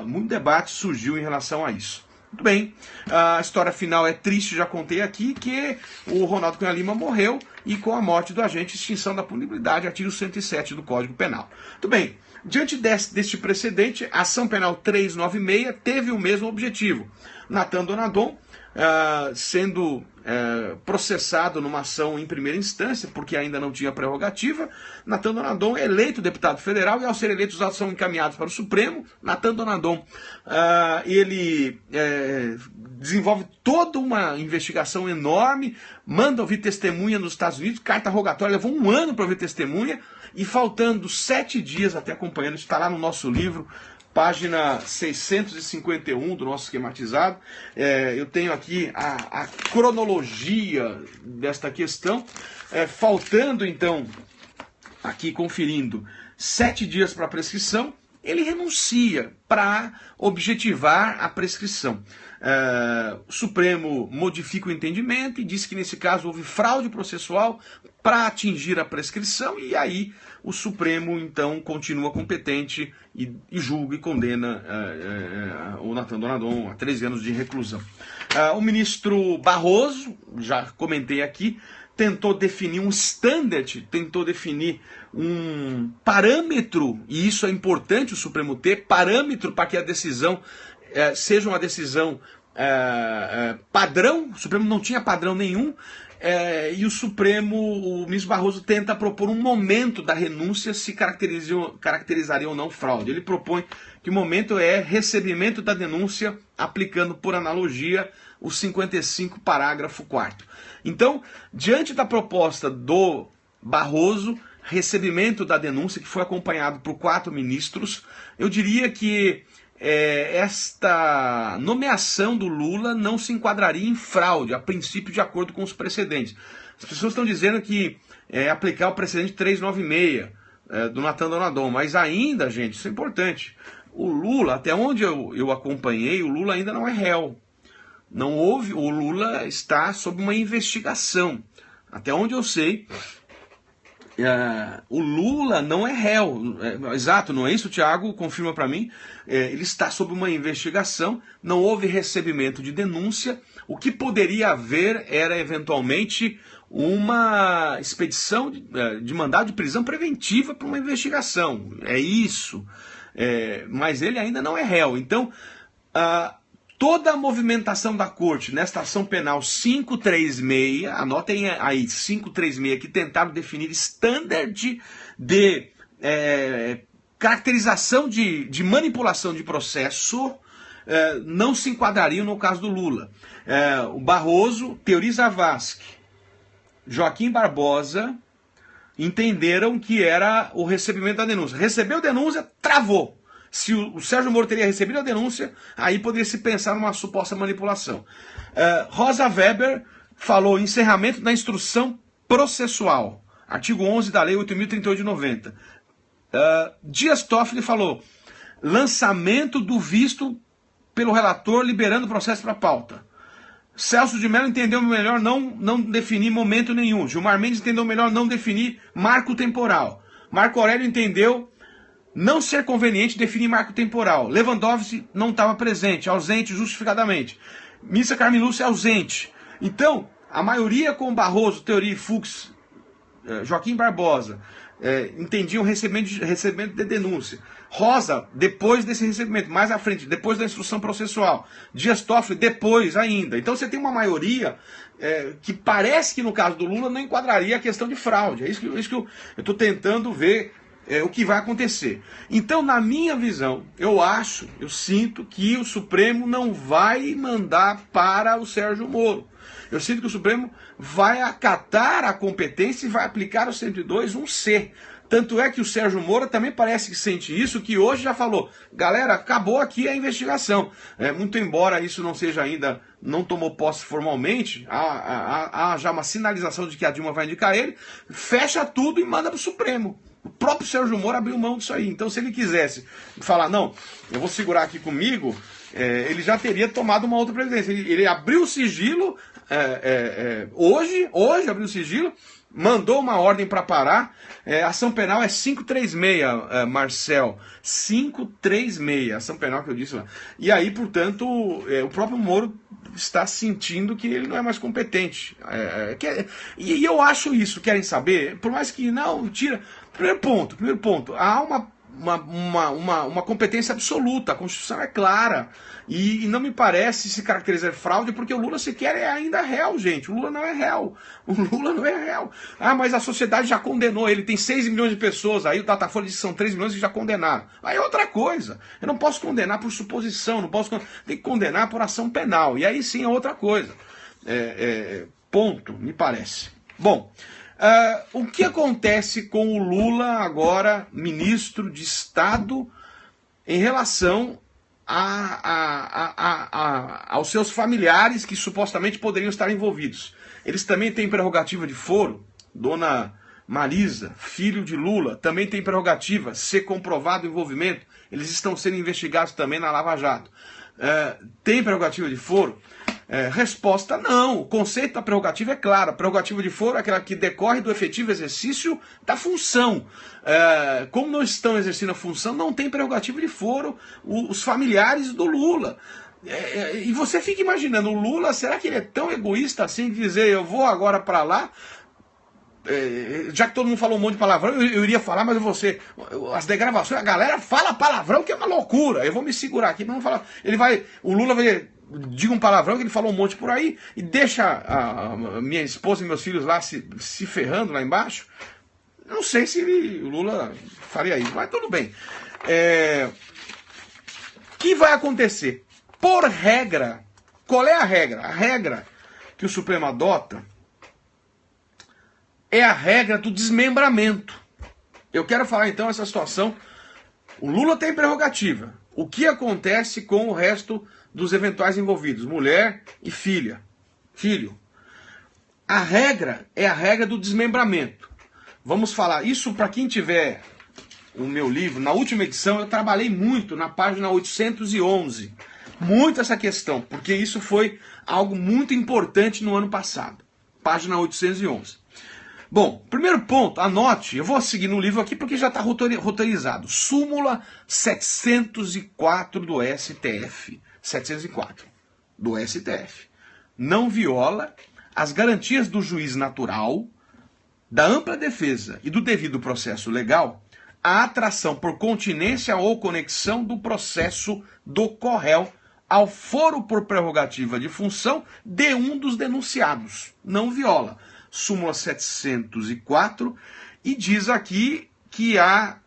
Muito debate surgiu em relação a isso. Muito bem, a história final é triste, já contei aqui, que o Ronaldo Cunha Lima morreu, e com a morte do agente, extinção da punibilidade, artigo 107 do Código Penal. Muito bem, diante deste precedente, a ação penal 396 teve o mesmo objetivo. Natan Donadon, sendo processado numa ação em primeira instância, porque ainda não tinha prerrogativa, Natan Donadon é eleito deputado federal, e ao ser eleito os atos são encaminhados para o Supremo. Natan Donadon, ele desenvolve toda uma investigação enorme, manda ouvir testemunha nos Estados Unidos, carta rogatória, levou 1 ano para ouvir testemunha, e faltando 7 dias, até acompanhando, está lá no nosso livro, página 651 do nosso esquematizado, eu tenho aqui a cronologia desta questão, faltando então, aqui conferindo, 7 dias para a prescrição, ele renuncia para objetivar a prescrição. O Supremo modifica o entendimento e diz que nesse caso houve fraude processual para atingir a prescrição, e aí o Supremo então continua competente e julga e condena o Natan Donadon a 13 anos de reclusão. O ministro Barroso, já comentei aqui, tentou definir um standard, tentou definir um parâmetro, e isso é importante o Supremo ter, parâmetro para que a decisão seja uma decisão padrão. O Supremo não tinha padrão nenhum, e o ministro Barroso tenta propor um momento da renúncia se caracterizaria ou não fraude. Ele propõe que o momento é recebimento da denúncia, aplicando por analogia o 55, parágrafo 4º. Então, diante da proposta do Barroso, recebimento da denúncia, que foi acompanhado por 4 ministros, eu diria que esta nomeação do Lula não se enquadraria em fraude, a princípio, de acordo com os precedentes. As pessoas estão dizendo que aplicar o precedente 396 do Natan Donadon, mas ainda, gente, isso é importante, o Lula, até onde eu acompanhei, o Lula ainda não é réu. Não houve, o Lula está sob uma investigação. Até onde eu sei, o Lula não é réu. Exato, não é isso, Thiago? Confirma para mim. Ele está sob uma investigação, não houve recebimento de denúncia. O que poderia haver era, eventualmente, uma expedição de mandado de prisão preventiva para uma investigação. É isso. Mas ele ainda não é réu. Então, toda a movimentação da corte nesta ação penal 536, anotem aí, 536, que tentaram definir standard de caracterização de manipulação de processo, não se enquadrariam no caso do Lula. O Barroso, Teori Zavascki, Joaquim Barbosa entenderam que era o recebimento da denúncia. Recebeu a denúncia, travou. Se o Sérgio Moro teria recebido a denúncia, aí poderia se pensar numa suposta manipulação. Rosa Weber falou encerramento da instrução processual, artigo 11 da Lei 8.038 de 90. Dias Toffoli falou lançamento do visto pelo relator liberando o processo para pauta. Celso de Mello entendeu melhor não definir momento nenhum. Gilmar Mendes entendeu melhor não definir marco temporal. Marco Aurélio entendeu não ser conveniente definir marco temporal. Lewandowski não estava presente, ausente justificadamente. Missa Carmen Lúcia ausente. Então, a maioria com Barroso, Teori, Fux, Joaquim Barbosa, entendiam recebimento de denúncia. Rosa, depois desse recebimento, mais à frente, depois da instrução processual. Dias Toffoli, depois ainda. Então você tem uma maioria que parece que no caso do Lula não enquadraria a questão de fraude. É isso que eu estou tentando ver o que vai acontecer. Então, na minha visão, eu sinto que o Supremo não vai mandar para o Sérgio Moro. Eu sinto que o Supremo vai acatar a competência e vai aplicar o 102(1)C. Tanto é que o Sérgio Moro também parece que sente isso, que hoje já falou, galera, acabou aqui a investigação. Muito embora isso não seja ainda, não tomou posse formalmente, há já uma sinalização de que a Dilma vai indicar ele, fecha tudo e manda para o Supremo. O próprio Sérgio Moro abriu mão disso aí. Então, se ele quisesse falar, não, eu vou segurar aqui comigo, ele já teria tomado uma outra presidência. Ele abriu o sigilo, hoje abriu o sigilo, mandou uma ordem para parar. A ação penal é 536, Marcel. 536, ação penal que eu disse lá. E aí, portanto, o próprio Moro está sentindo que ele não é mais competente. E eu acho isso, querem saber? Por mais que não, tira... Primeiro ponto, há uma competência absoluta, a Constituição é clara, e não me parece se caracterizar fraude, porque o Lula sequer é ainda réu, gente, o Lula não é réu, mas a sociedade já condenou ele, tem 6 milhões de pessoas, aí o Datafolha diz que são 3 milhões que já condenaram, aí é outra coisa, eu não posso condenar por suposição, tem que condenar por ação penal, e aí sim é outra coisa, ponto, me parece. Bom, o que acontece com o Lula agora, ministro de Estado, em relação aos seus familiares que supostamente poderiam estar envolvidos? Eles também têm prerrogativa de foro? Dona Marisa, filho de Lula, também tem prerrogativa, ser comprovado o envolvimento? Eles estão sendo investigados também na Lava Jato. tem prerrogativa de foro? Resposta: não. O conceito da prerrogativa é claro. A prerrogativa de foro é aquela que decorre do efetivo exercício da função. Como não estão exercendo a função, não tem prerrogativa de foro os familiares do Lula. E você fica imaginando, o Lula, será que ele é tão egoísta assim de dizer, eu vou agora para lá, já que todo mundo falou um monte de palavrão, eu iria falar, mas você, as degravações, a galera fala palavrão, que é uma loucura, eu vou me segurar aqui, mas não falar. O Lula vai, diga um palavrão, que ele falou um monte por aí, e deixa a minha esposa e meus filhos lá se ferrando lá embaixo. Não sei se o Lula faria isso, mas tudo bem. O que vai acontecer? Por regra, qual é a regra? A regra que o Supremo adota é a regra do desmembramento. Eu quero falar então essa situação. O Lula tem prerrogativa. O que acontece com o resto dos eventuais envolvidos? Mulher e filho. A regra é a regra do desmembramento. Vamos falar isso para quem tiver o meu livro. Na última edição eu trabalhei muito na página 811. Muito essa questão, porque isso foi algo muito importante no ano passado. Página 811. Bom, primeiro ponto, anote, eu vou seguir no livro aqui porque já está roteirizado. Súmula 704 do STF. 704 do STF. Não viola as garantias do juiz natural, da ampla defesa e do devido processo legal a atração por continência ou conexão do processo do corréu ao foro por prerrogativa de função de um dos denunciados. Não viola. Súmula 704, e diz aqui que há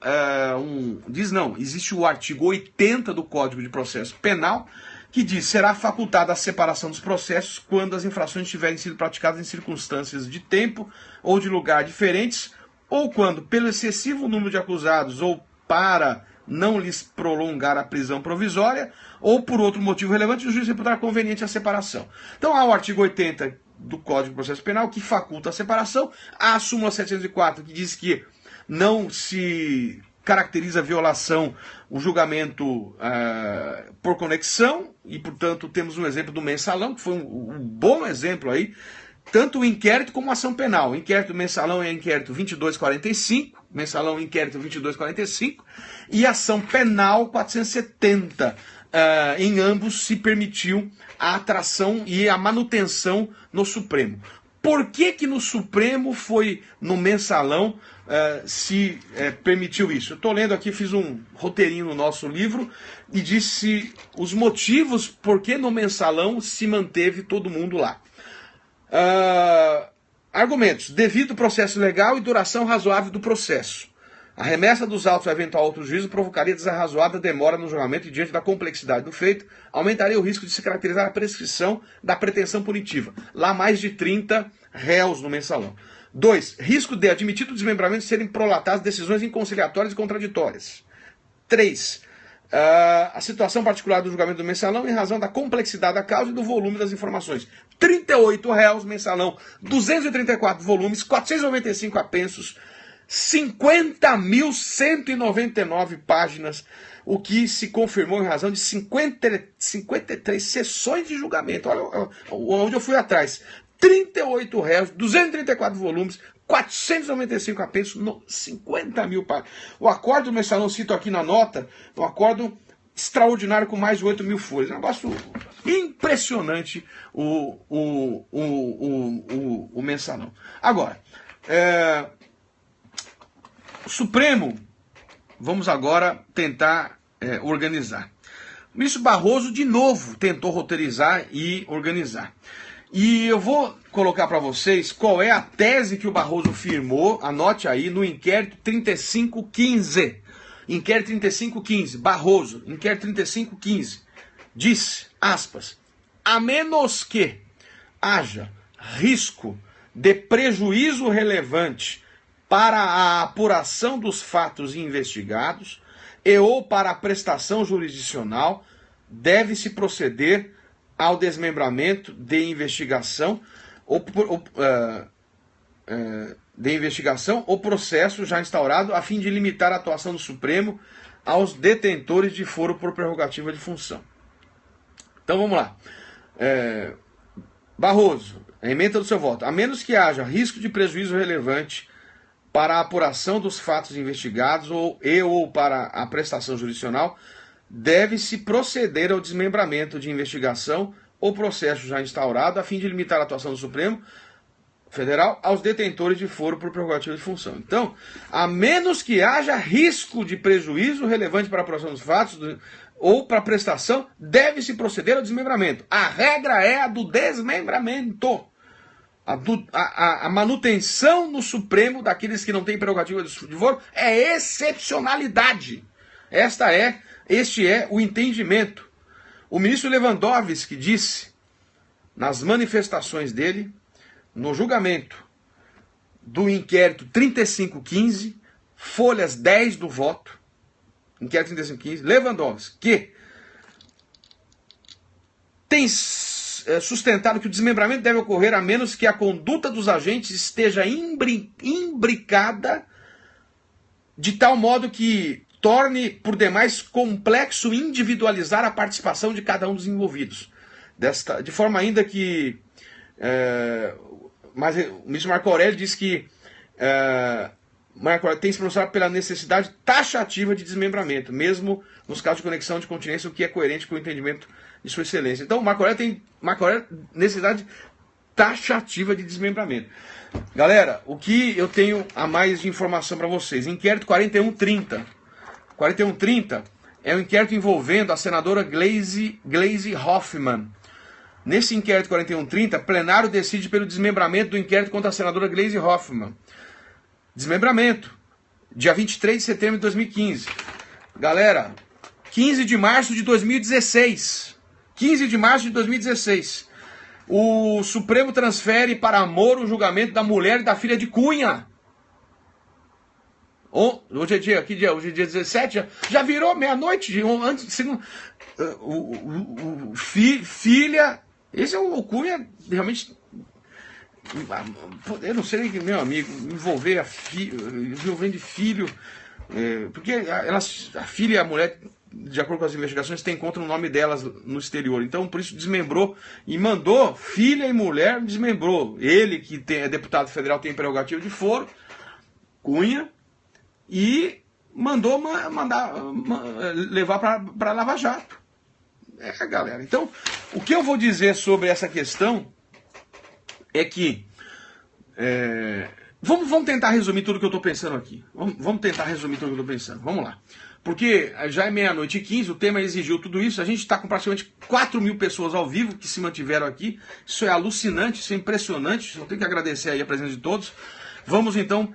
existe o artigo 80 do Código de Processo Penal, que diz: será facultada a separação dos processos quando as infrações tiverem sido praticadas em circunstâncias de tempo ou de lugar diferentes, ou quando, pelo excessivo número de acusados ou para não lhes prolongar a prisão provisória, ou por outro motivo relevante, o juiz reputar conveniente a separação. Então há o artigo 80 do Código de Processo Penal que faculta a separação, há a súmula 704 que diz que não se caracteriza a violação o julgamento por conexão, e portanto temos um exemplo do mensalão, que foi um bom exemplo aí, tanto o inquérito como a ação penal. O inquérito mensalão é inquérito 2245, mensalão inquérito 2245, e a ação penal 470. Em ambos se permitiu a atração e a manutenção no Supremo. Por que no Supremo foi no mensalão se permitiu isso? Eu estou lendo aqui, fiz um roteirinho no nosso livro e disse os motivos por que no mensalão se manteve todo mundo lá. Argumentos: devido processo legal e duração razoável do processo. A remessa dos autos a eventual outro juízo provocaria desarrazoada demora no julgamento e, diante da complexidade do feito, aumentaria o risco de se caracterizar a prescrição da pretensão punitiva. Lá mais de 30 réus no mensalão. 2. Risco de, admitido o desmembramento, serem prolatadas decisões inconciliatórias e contraditórias. 3. A situação particular do julgamento do mensalão em razão da complexidade da causa e do volume das informações. 38 réus mensalão, 234 volumes, 495 apensos, 50.199 páginas, o que se confirmou em razão de 53 sessões de julgamento. Olha onde eu fui atrás. 38 réus, 234 volumes, 495 apensos, 50 mil páginas. O acordo do mensalão, cito aqui na nota, um acordo extraordinário com mais de 8 mil folhas. É um negócio impressionante o mensalão. Agora, o Supremo, vamos agora tentar organizar. O ministro Barroso, de novo, tentou roteirizar e organizar. E eu vou colocar para vocês qual é a tese que o Barroso firmou, anote aí, no inquérito 3515. Inquérito 3515, Barroso, inquérito 3515, disse, aspas, a menos que haja risco de prejuízo relevante para a apuração dos fatos investigados e ou para a prestação jurisdicional, deve-se proceder ao desmembramento de investigação ou processo já instaurado a fim de limitar a atuação do Supremo aos detentores de foro por prerrogativa de função. Então vamos lá. Barroso, a emenda do seu voto. A menos que haja risco de prejuízo relevante para a apuração dos fatos investigados ou para a prestação jurisdicional, deve-se proceder ao desmembramento de investigação ou processo já instaurado a fim de limitar a atuação do Supremo Federal aos detentores de foro por prerrogativa de função. Então, a menos que haja risco de prejuízo relevante para a apuração dos fatos ou para a prestação, deve-se proceder ao desmembramento. A regra é a do desmembramento. A manutenção no Supremo daqueles que não têm prerrogativa de foro é excepcionalidade. Este é o entendimento. O ministro Lewandowski disse, nas manifestações dele, no julgamento do inquérito 3515, folhas 10 do voto, inquérito 3515, Lewandowski, que tem sustentado que o desmembramento deve ocorrer a menos que a conduta dos agentes esteja imbricada de tal modo que torne por demais complexo individualizar a participação de cada um dos envolvidos. De forma ainda que... mas o ministro Marco Aurélio diz que Marco Aurélio tem se pronunciado pela necessidade taxativa de desmembramento, mesmo nos casos de conexão de continência, o que é coerente com o entendimento de sua excelência. Então, Marco Aurélio tem necessidade taxativa de desmembramento. Galera, o que eu tenho a mais de informação para vocês? Inquérito 4130. 4130 é um inquérito envolvendo a senadora Gleisi Hoffmann. Nesse inquérito 4130, plenário decide pelo desmembramento do inquérito contra a senadora Gleisi Hoffmann. Desmembramento. Dia 23 de setembro de 2015. Galera, 15 de março de 2016. 15 de março de 2016. O Supremo transfere para Moro o julgamento da mulher e da filha de Cunha. Hoje é dia 17, já virou meia-noite. Filha... Esse é o Cunha, realmente... Eu não sei, meu amigo, envolvendo de filho... porque a filha e a mulher, de acordo com as investigações, encontram o nome delas no exterior. Então, por isso, desmembrou e mandou filha e mulher, desmembrou. Ele, que é deputado federal, tem prerrogativa de foro, Cunha, e mandou levar para Lava Jato. Galera. Então, o que eu vou dizer sobre essa questão é que... Vamos tentar resumir tudo o que eu estou pensando aqui. Vamos tentar resumir tudo o que eu estou pensando. Vamos lá. Porque já é 00h15, o tema exigiu tudo isso. A gente está com praticamente 4.000 pessoas ao vivo que se mantiveram aqui. Isso é alucinante, isso é impressionante. Eu tenho que agradecer aí a presença de todos. Vamos então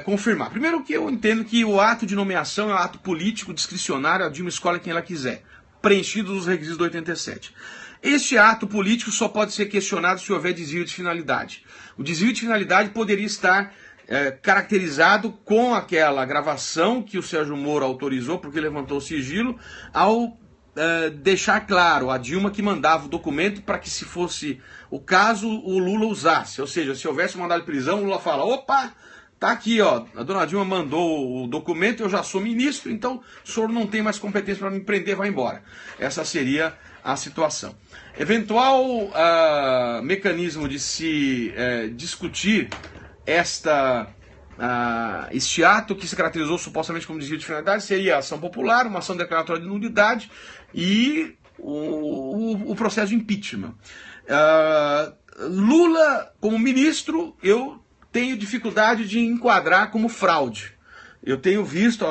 confirmar. Primeiro que eu entendo que o ato de nomeação é um ato político, discricionário, a Dilma escolhe quem ela quiser, preenchidos os requisitos do 87. Este ato político só pode ser questionado se houver desvio de finalidade. O desvio de finalidade poderia estar caracterizado com aquela gravação que o Sérgio Moro autorizou, porque levantou o sigilo, ao deixar claro a Dilma que mandava o documento para que, se fosse o caso, o Lula usasse. Ou seja, se houvesse mandado de prisão, o Lula fala, opa, tá aqui, ó, a dona Dilma mandou o documento, eu já sou ministro, então o senhor não tem mais competência para me prender, vai embora. Essa seria a situação. Eventual mecanismo de se discutir este ato que se caracterizou supostamente como desvio de finalidade seria a ação popular, uma ação declaratória de nulidade e o processo de impeachment. Lula, como ministro, eu tenho dificuldade de enquadrar como fraude. Eu tenho visto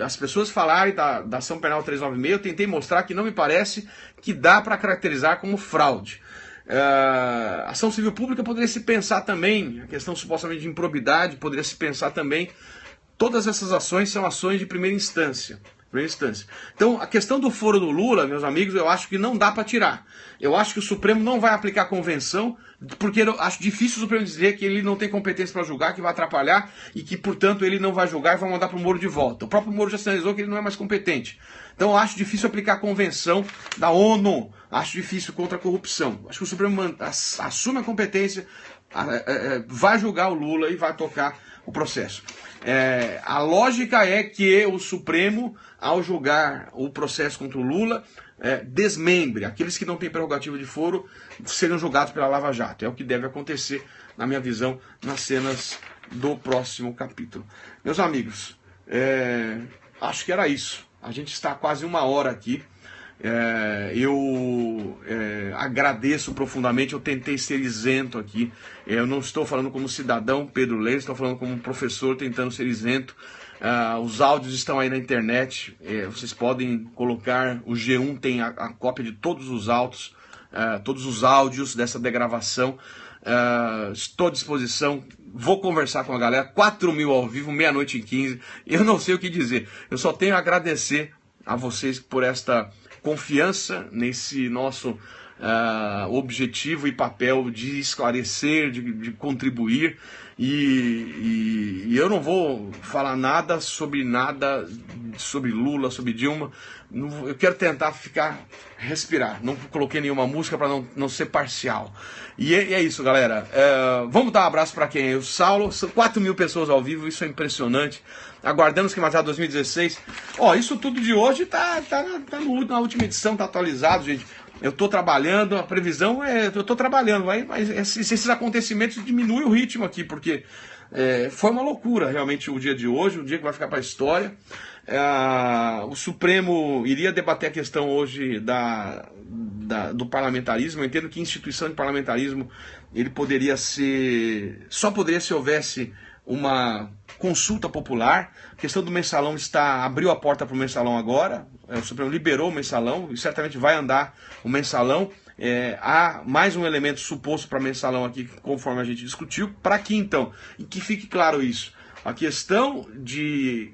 as pessoas falarem da ação penal 396, eu tentei mostrar que não me parece que dá para caracterizar como fraude. Ação civil pública poderia se pensar também, a questão supostamente de improbidade, poderia se pensar também, todas essas ações são ações de primeira instância. Então, a questão do foro do Lula, meus amigos, eu acho que não dá para tirar. Eu acho que o Supremo não vai aplicar a convenção, porque eu acho difícil o Supremo dizer que ele não tem competência para julgar, que vai atrapalhar e que, portanto, ele não vai julgar e vai mandar para o Moro de volta. O próprio Moro já sinalizou que ele não é mais competente. Então, eu acho difícil aplicar a convenção da ONU. Acho difícil contra a corrupção. Acho que o Supremo assume a competência, vai julgar o Lula e vai tocar o processo. A lógica é que o Supremo, ao julgar o processo contra o Lula, desmembre aqueles que não têm prerrogativa de foro, serem julgados pela Lava Jato. É o que deve acontecer, na minha visão, nas cenas do próximo capítulo. Meus amigos, acho que era isso. A gente está quase 1 hora aqui. Eu agradeço profundamente. Eu tentei ser isento aqui. Eu não estou falando como cidadão Pedro Leite, estou falando como professor tentando ser isento. Os áudios estão aí na internet. Vocês podem colocar. O G1 tem a cópia de todos os autos, todos os áudios dessa degravação. Estou à disposição. Vou conversar com a galera. 4.000 ao vivo, 00:15. Eu não sei o que dizer. Eu só tenho a agradecer a vocês por esta confiança nesse nosso objetivo e papel de esclarecer, de contribuir. E eu não vou falar nada sobre Lula, sobre Dilma. Eu quero tentar respirar. Não coloquei nenhuma música para não ser parcial. E é isso, galera. Vamos dar um abraço para quem? O Saulo. 4.000 pessoas ao vivo, isso é impressionante. Aguardando esquematizado 2016. Isso tudo de hoje tá na última edição, tá atualizado, gente. Eu estou trabalhando, a previsão eu estou trabalhando, mas esses acontecimentos diminuem o ritmo aqui, porque foi uma loucura realmente o dia de hoje, o dia que vai ficar para a história. O Supremo iria debater a questão hoje do parlamentarismo. Eu entendo que instituição de parlamentarismo ele só poderia se houvesse uma consulta popular. A questão do mensalão abriu a porta para o mensalão agora. O Supremo liberou o mensalão e certamente vai andar o mensalão. Há mais um elemento suposto para mensalão aqui, conforme a gente discutiu, para que então, e que fique claro isso, a questão de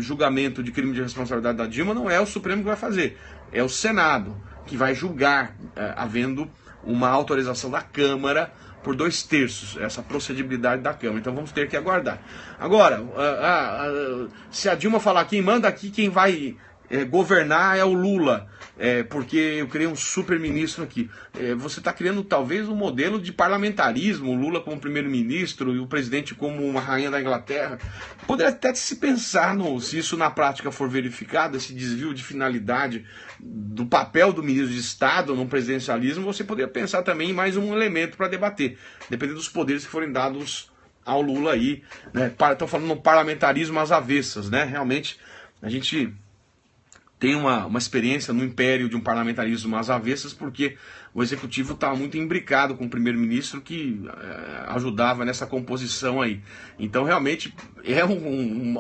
julgamento de crime de responsabilidade da Dilma não é o Supremo que vai fazer, é o Senado que vai julgar, havendo uma autorização da Câmara por 2/3, essa procedibilidade da Câmara. Então vamos ter que aguardar. Agora, se a Dilma falar quem manda aqui, quem vai governar é o Lula, porque eu criei um super ministro aqui. Você está criando talvez um modelo de parlamentarismo, o Lula como primeiro-ministro e o presidente como uma rainha da Inglaterra. Poderia até se pensar, se isso na prática for verificado, esse desvio de finalidade do papel do ministro de Estado no presidencialismo, você poderia pensar também em mais um elemento para debater, dependendo dos poderes que forem dados ao Lula aí, né? Estão falando no parlamentarismo às avessas, né? Realmente a gente tem uma experiência no império de um parlamentarismo às avessas, porque o executivo estava muito imbricado com o primeiro-ministro que ajudava nessa composição aí. Então realmente é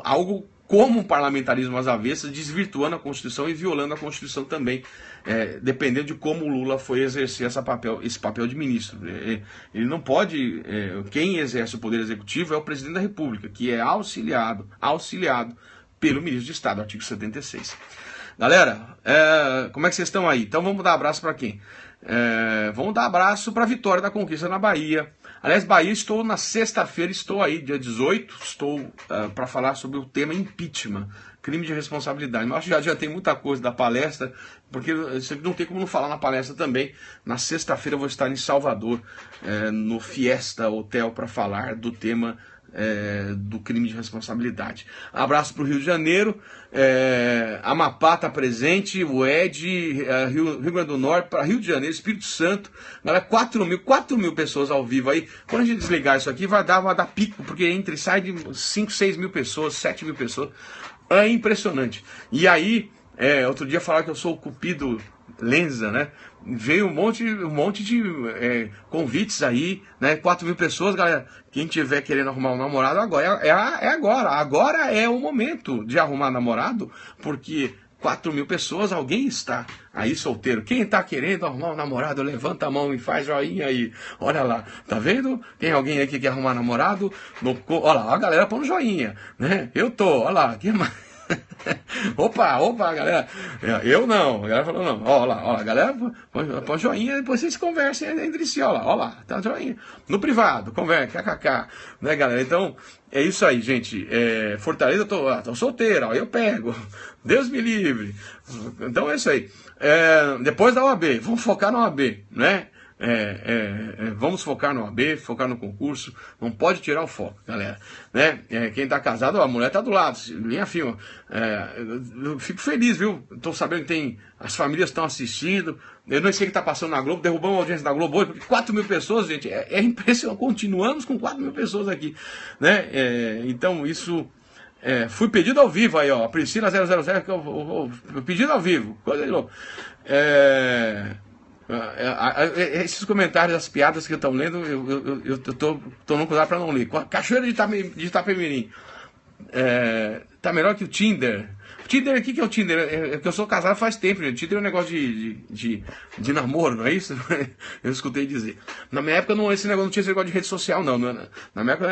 algo como um parlamentarismo às avessas, desvirtuando a Constituição e violando a Constituição também, dependendo de como o Lula foi exercer esse papel de ministro. Ele não pode, quem exerce o poder executivo é o presidente da República, que é auxiliado pelo ministro de Estado, artigo 76. Galera, como é que vocês estão aí? Então vamos dar abraço para quem? Vamos dar abraço para a vitória da conquista na Bahia. Aliás, Bahia, estou na sexta-feira, estou aí, dia 18, estou para falar sobre o tema impeachment, crime de responsabilidade. Mas acho que já tem muita coisa da palestra, porque não tem como não falar na palestra também. Na sexta-feira eu vou estar em Salvador, no Fiesta Hotel, para falar do tema do crime de responsabilidade. Abraço para o Rio de Janeiro, Amapá está presente, o Rio Grande do Norte, para Rio de Janeiro, Espírito Santo, galera, 4.000 pessoas ao vivo aí. Quando a gente desligar isso aqui vai dar pico, porque entra e sai de 5, 6 mil pessoas, 7 mil pessoas, é impressionante. E aí, outro dia falaram que eu sou o Cupido Lenza, né? Veio um monte de convites aí, né? 4.000 pessoas, galera. Quem tiver querendo arrumar um namorado agora, agora. Agora é o momento de arrumar namorado, porque 4.000 pessoas, alguém está aí solteiro. Quem está querendo arrumar um namorado, levanta a mão e faz joinha aí. Olha lá, tá vendo? Tem alguém aí que quer arrumar namorado? Olha lá, a galera põe joinha, né? Eu tô, olha lá, quem mais? opa, galera. Eu não, a galera falou não. Olha lá, a galera põe joinha, depois vocês conversem entre si. Olha lá, tá joinha. No privado, conversa, kkk, né, galera? Então, é isso aí, gente. Fortaleza, eu tô solteiro, ó, eu pego. Deus me livre. Então é isso aí. Depois da OAB, vamos focar na OAB, né? Vamos focar no AB, focar no concurso, não pode tirar o foco, galera, né? Quem tá casado, a mulher tá do lado, linha firme. Eu fico feliz, viu? Tô sabendo que tem, as famílias estão assistindo, eu não sei o que tá passando na Globo, derrubamos a audiência da Globo hoje, porque 4 mil pessoas, gente, é impressionante, continuamos com 4 mil pessoas aqui, né? Então isso... fui pedido ao vivo aí, ó. A Priscila 000, pedido ao vivo. Coisa de louco. Esses comentários, as piadas que estão lendo, eu tô tomando cuidado para não ler. Cachoeira de Itapemirim. Tá melhor que o Tinder. O Tinder, o que é o Tinder? É que eu sou casado faz tempo, gente. Tinder é um negócio de namoro, não é isso? Eu escutei dizer. Na minha época esse negócio não tinha esse negócio de rede social, não. Na minha época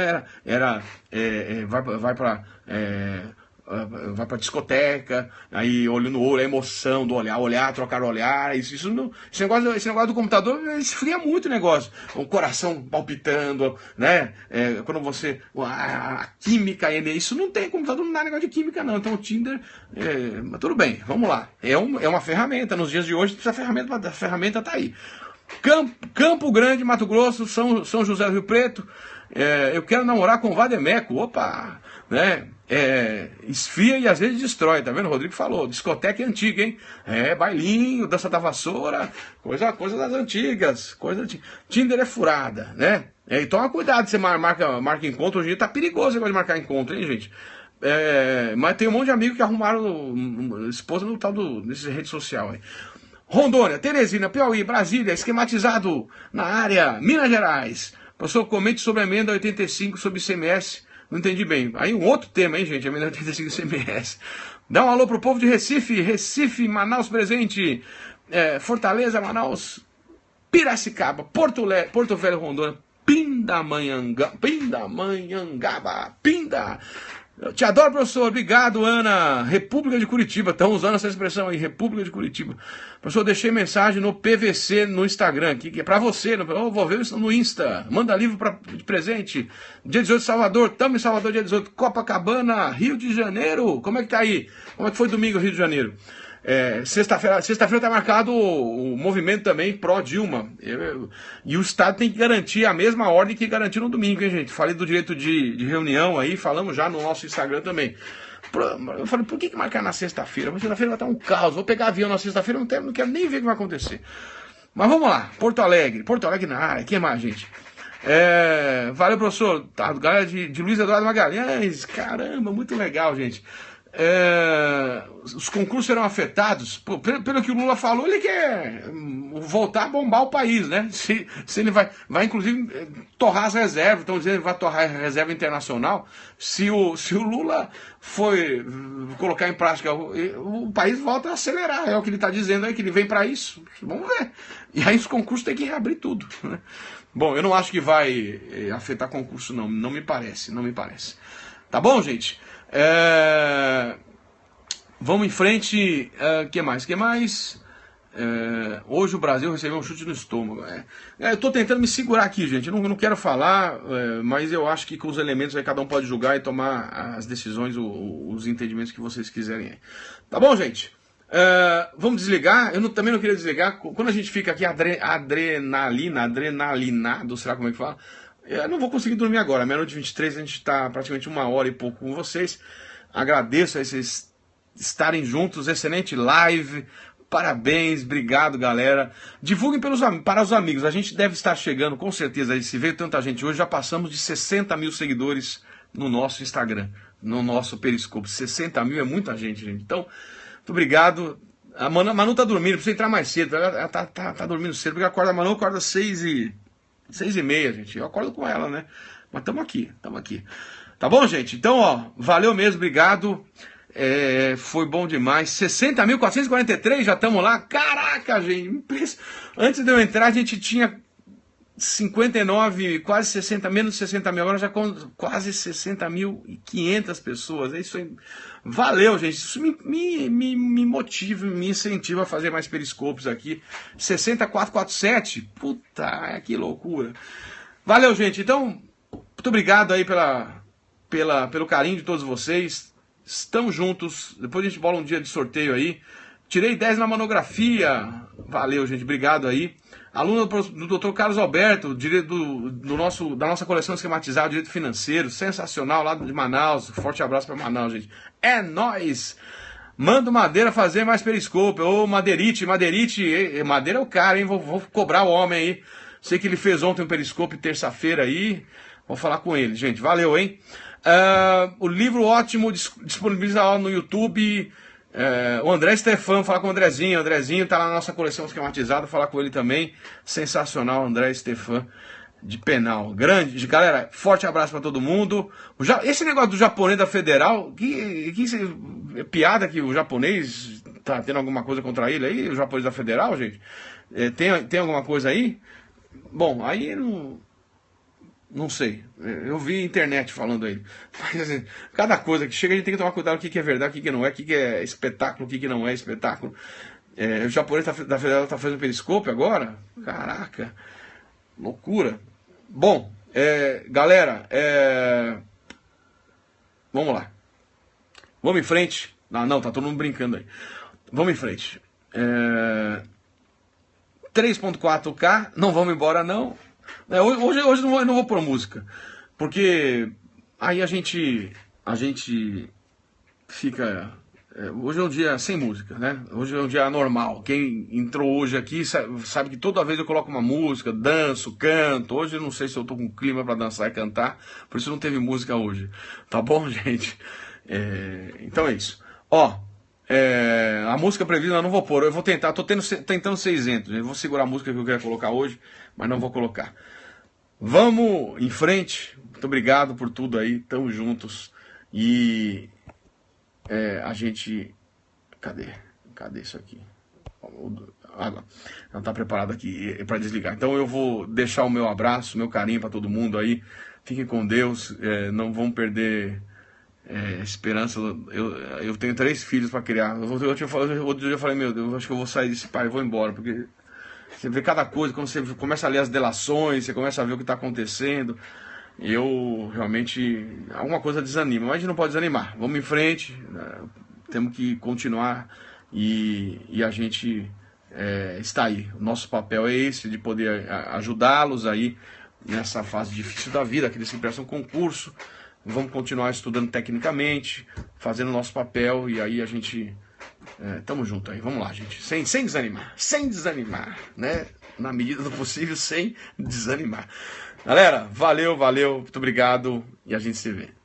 vai pra discoteca, aí olho no olho, a emoção do olhar, trocar olhar, esse negócio do computador esfria muito o negócio, o coração palpitando, né? Quando você, a química, isso não tem, computador não dá negócio de química não, então o Tinder, mas tudo bem, vamos lá, é uma ferramenta, nos dias de hoje a ferramenta tá aí. Campo Grande, Mato Grosso, São José do Rio Preto, eu quero namorar com o Vademeco, opa, né? Esfria e às vezes destrói, tá vendo? O Rodrigo falou, discoteca antiga, hein? Bailinho, dança da vassoura, coisa das antigas, Tinder é furada, né? E toma cuidado, você marca encontro, hoje em dia tá perigoso esse negócio de marcar encontro, hein, gente? Mas tem um monte de amigos que arrumaram esposa no tal desse rede social aí. Rondônia, Teresina, Piauí, Brasília, esquematizado na área, Minas Gerais. Professor, comente sobre a emenda 85 sobre ICMS. Não entendi bem. Aí um outro tema, hein, gente? A emenda 85 ICMS. Dá um alô pro povo de Recife, Manaus presente, Fortaleza, Manaus, Piracicaba, Porto Velho, Rondônia, Pindamonhangaba. Eu te adoro, professor. Obrigado, Ana. República de Curitiba. Estão usando essa expressão aí, República de Curitiba. Professor, deixei mensagem no PVC no Instagram, aqui, que é pra você. Eu vou ver isso no Insta. Manda livro de presente. Dia 18 Salvador. Estamos em Salvador, dia 18. Copacabana, Rio de Janeiro. Como é que tá aí? Como é que foi domingo, Rio de Janeiro? Sexta-feira está marcado o movimento também pró-Dilma. E o Estado tem que garantir a mesma ordem que garantiu no domingo, hein, gente? Falei do direito de reunião aí, falamos já no nosso Instagram também. Eu falei, por que marcar na sexta-feira? Sexta-feira vai estar um caos. Vou pegar avião na sexta-feira, não quero nem ver o que vai acontecer. Mas vamos lá, Porto Alegre na área, quem mais, gente? Valeu, professor. Tá, galera de Luiz Eduardo Magalhães, caramba, muito legal, gente. Os concursos serão afetados. Pelo que o Lula falou, ele quer voltar a bombar o país, né? Se ele vai inclusive torrar as reservas, estão dizendo que vai torrar a reserva internacional. Se o Lula for colocar em prática, o país volta a acelerar, é o que ele está dizendo aí, que ele vem para isso. Vamos ver. E aí os concursos têm que reabrir tudo, né? Bom, eu não acho que vai afetar concurso, não me parece. Tá bom, gente? Vamos em frente. Que mais? Hoje o Brasil recebeu um chute no estômago. Eu estou tentando me segurar aqui, gente. Eu não quero falar, mas eu acho que com os elementos aí cada um pode julgar e tomar as decisões, os entendimentos que vocês quiserem. Tá bom, gente? Vamos desligar. Eu também não queria desligar. Quando a gente fica aqui adrenalinado, será como é que fala? Eu não vou conseguir dormir agora. Meia-noite 23, a gente está praticamente 1 hora e pouco com vocês. Agradeço a vocês estarem juntos. Excelente live. Parabéns, obrigado, galera. Divulguem para os amigos. A gente deve estar chegando, com certeza, se veio tanta gente hoje, já passamos de 60 mil seguidores no nosso Instagram, no nosso Periscope. 60 mil é muita gente, gente. Então, muito obrigado. A Manu tá dormindo, precisa entrar mais cedo. Ela tá dormindo cedo, porque a Manu acorda 6h30, gente. Eu acordo com ela, né? Mas estamos aqui. Tá bom, gente? Então, ó, valeu mesmo, obrigado. Foi bom demais. 60.443, já estamos lá. Caraca, gente. Antes de eu entrar, a gente tinha 59, quase 60, menos de 60 mil. Agora já com quase 60.500 pessoas. É isso aí. Valeu, gente. Isso me motiva, me incentiva a fazer mais periscopos aqui. 6447. Puta, que loucura. Valeu, gente. Então, muito obrigado aí pelo carinho de todos vocês. Estamos juntos. Depois a gente bola um dia de sorteio aí. Tirei 10 na monografia. Valeu, gente. Obrigado aí. Aluna do Dr. Carlos Alberto, da nossa coleção esquematizada, Direito Financeiro, sensacional, lá de Manaus. Forte abraço para Manaus, gente. É nóis! Manda o Madeira fazer mais periscope. Ô, Madeirite, Madeira é o cara, hein? Vou cobrar o homem aí. Sei que ele fez ontem um periscope terça-feira aí. Vou falar com ele, gente. Valeu, hein? O livro ótimo, disponibiliza lá no YouTube. O André Stefan, falar com o Andrezinho. O Andrezinho tá lá na nossa coleção esquematizada, falar com ele também. Sensacional, André Stefan de Penal. Grande, galera, forte abraço pra todo mundo. Esse negócio do japonês da Federal, que é piada que o japonês tá tendo alguma coisa contra ele aí, o japonês da Federal, gente? Tem alguma coisa aí? Bom, aí não sei. Eu vi internet falando aí. Mas assim, cada coisa que chega a gente tem que tomar cuidado o que é verdade, o que não é, o que é espetáculo, o que não é espetáculo. O japonês da Federal tá fazendo periscope agora? Caraca, loucura. Bom, galera, vamos lá. Vamos em frente. Não, tá todo mundo brincando aí. Vamos em frente. 3.4K, não vamos embora não. Hoje não vou pôr música, porque aí a gente fica... hoje é um dia sem música, né? Hoje é um dia normal. Quem entrou hoje aqui sabe que toda vez eu coloco uma música, danço, canto. Hoje eu não sei se eu tô com clima para dançar e cantar, por isso não teve música hoje. Tá bom, gente? Então é isso. A música prevista eu não vou pôr, eu vou tentar, tô tentando ser isento, eu vou segurar a música que eu quero colocar hoje, mas não vou colocar. Vamos em frente, muito obrigado por tudo aí, tamo juntos, e a gente, cadê isso aqui? Não tá preparado aqui para desligar, então eu vou deixar o meu abraço, meu carinho para todo mundo aí, fiquem com Deus, não vão perder... esperança. Eu tenho 3 filhos para criar. Outro dia eu falei, meu Deus, eu acho que eu vou sair desse pai e vou embora, porque você vê cada coisa, quando você começa a ler as delações, você começa a ver o que está acontecendo, eu realmente, alguma coisa desanima, mas a gente não pode desanimar, vamos em frente, temos que continuar e a gente está aí, o nosso papel é esse, de poder ajudá-los aí nessa fase difícil da vida, aqueles que prestam concurso. Vamos continuar estudando tecnicamente, fazendo o nosso papel, e aí a gente... tamo junto aí, vamos lá, gente. Sem desanimar, né? Na medida do possível, sem desanimar. Galera, valeu, muito obrigado, e a gente se vê.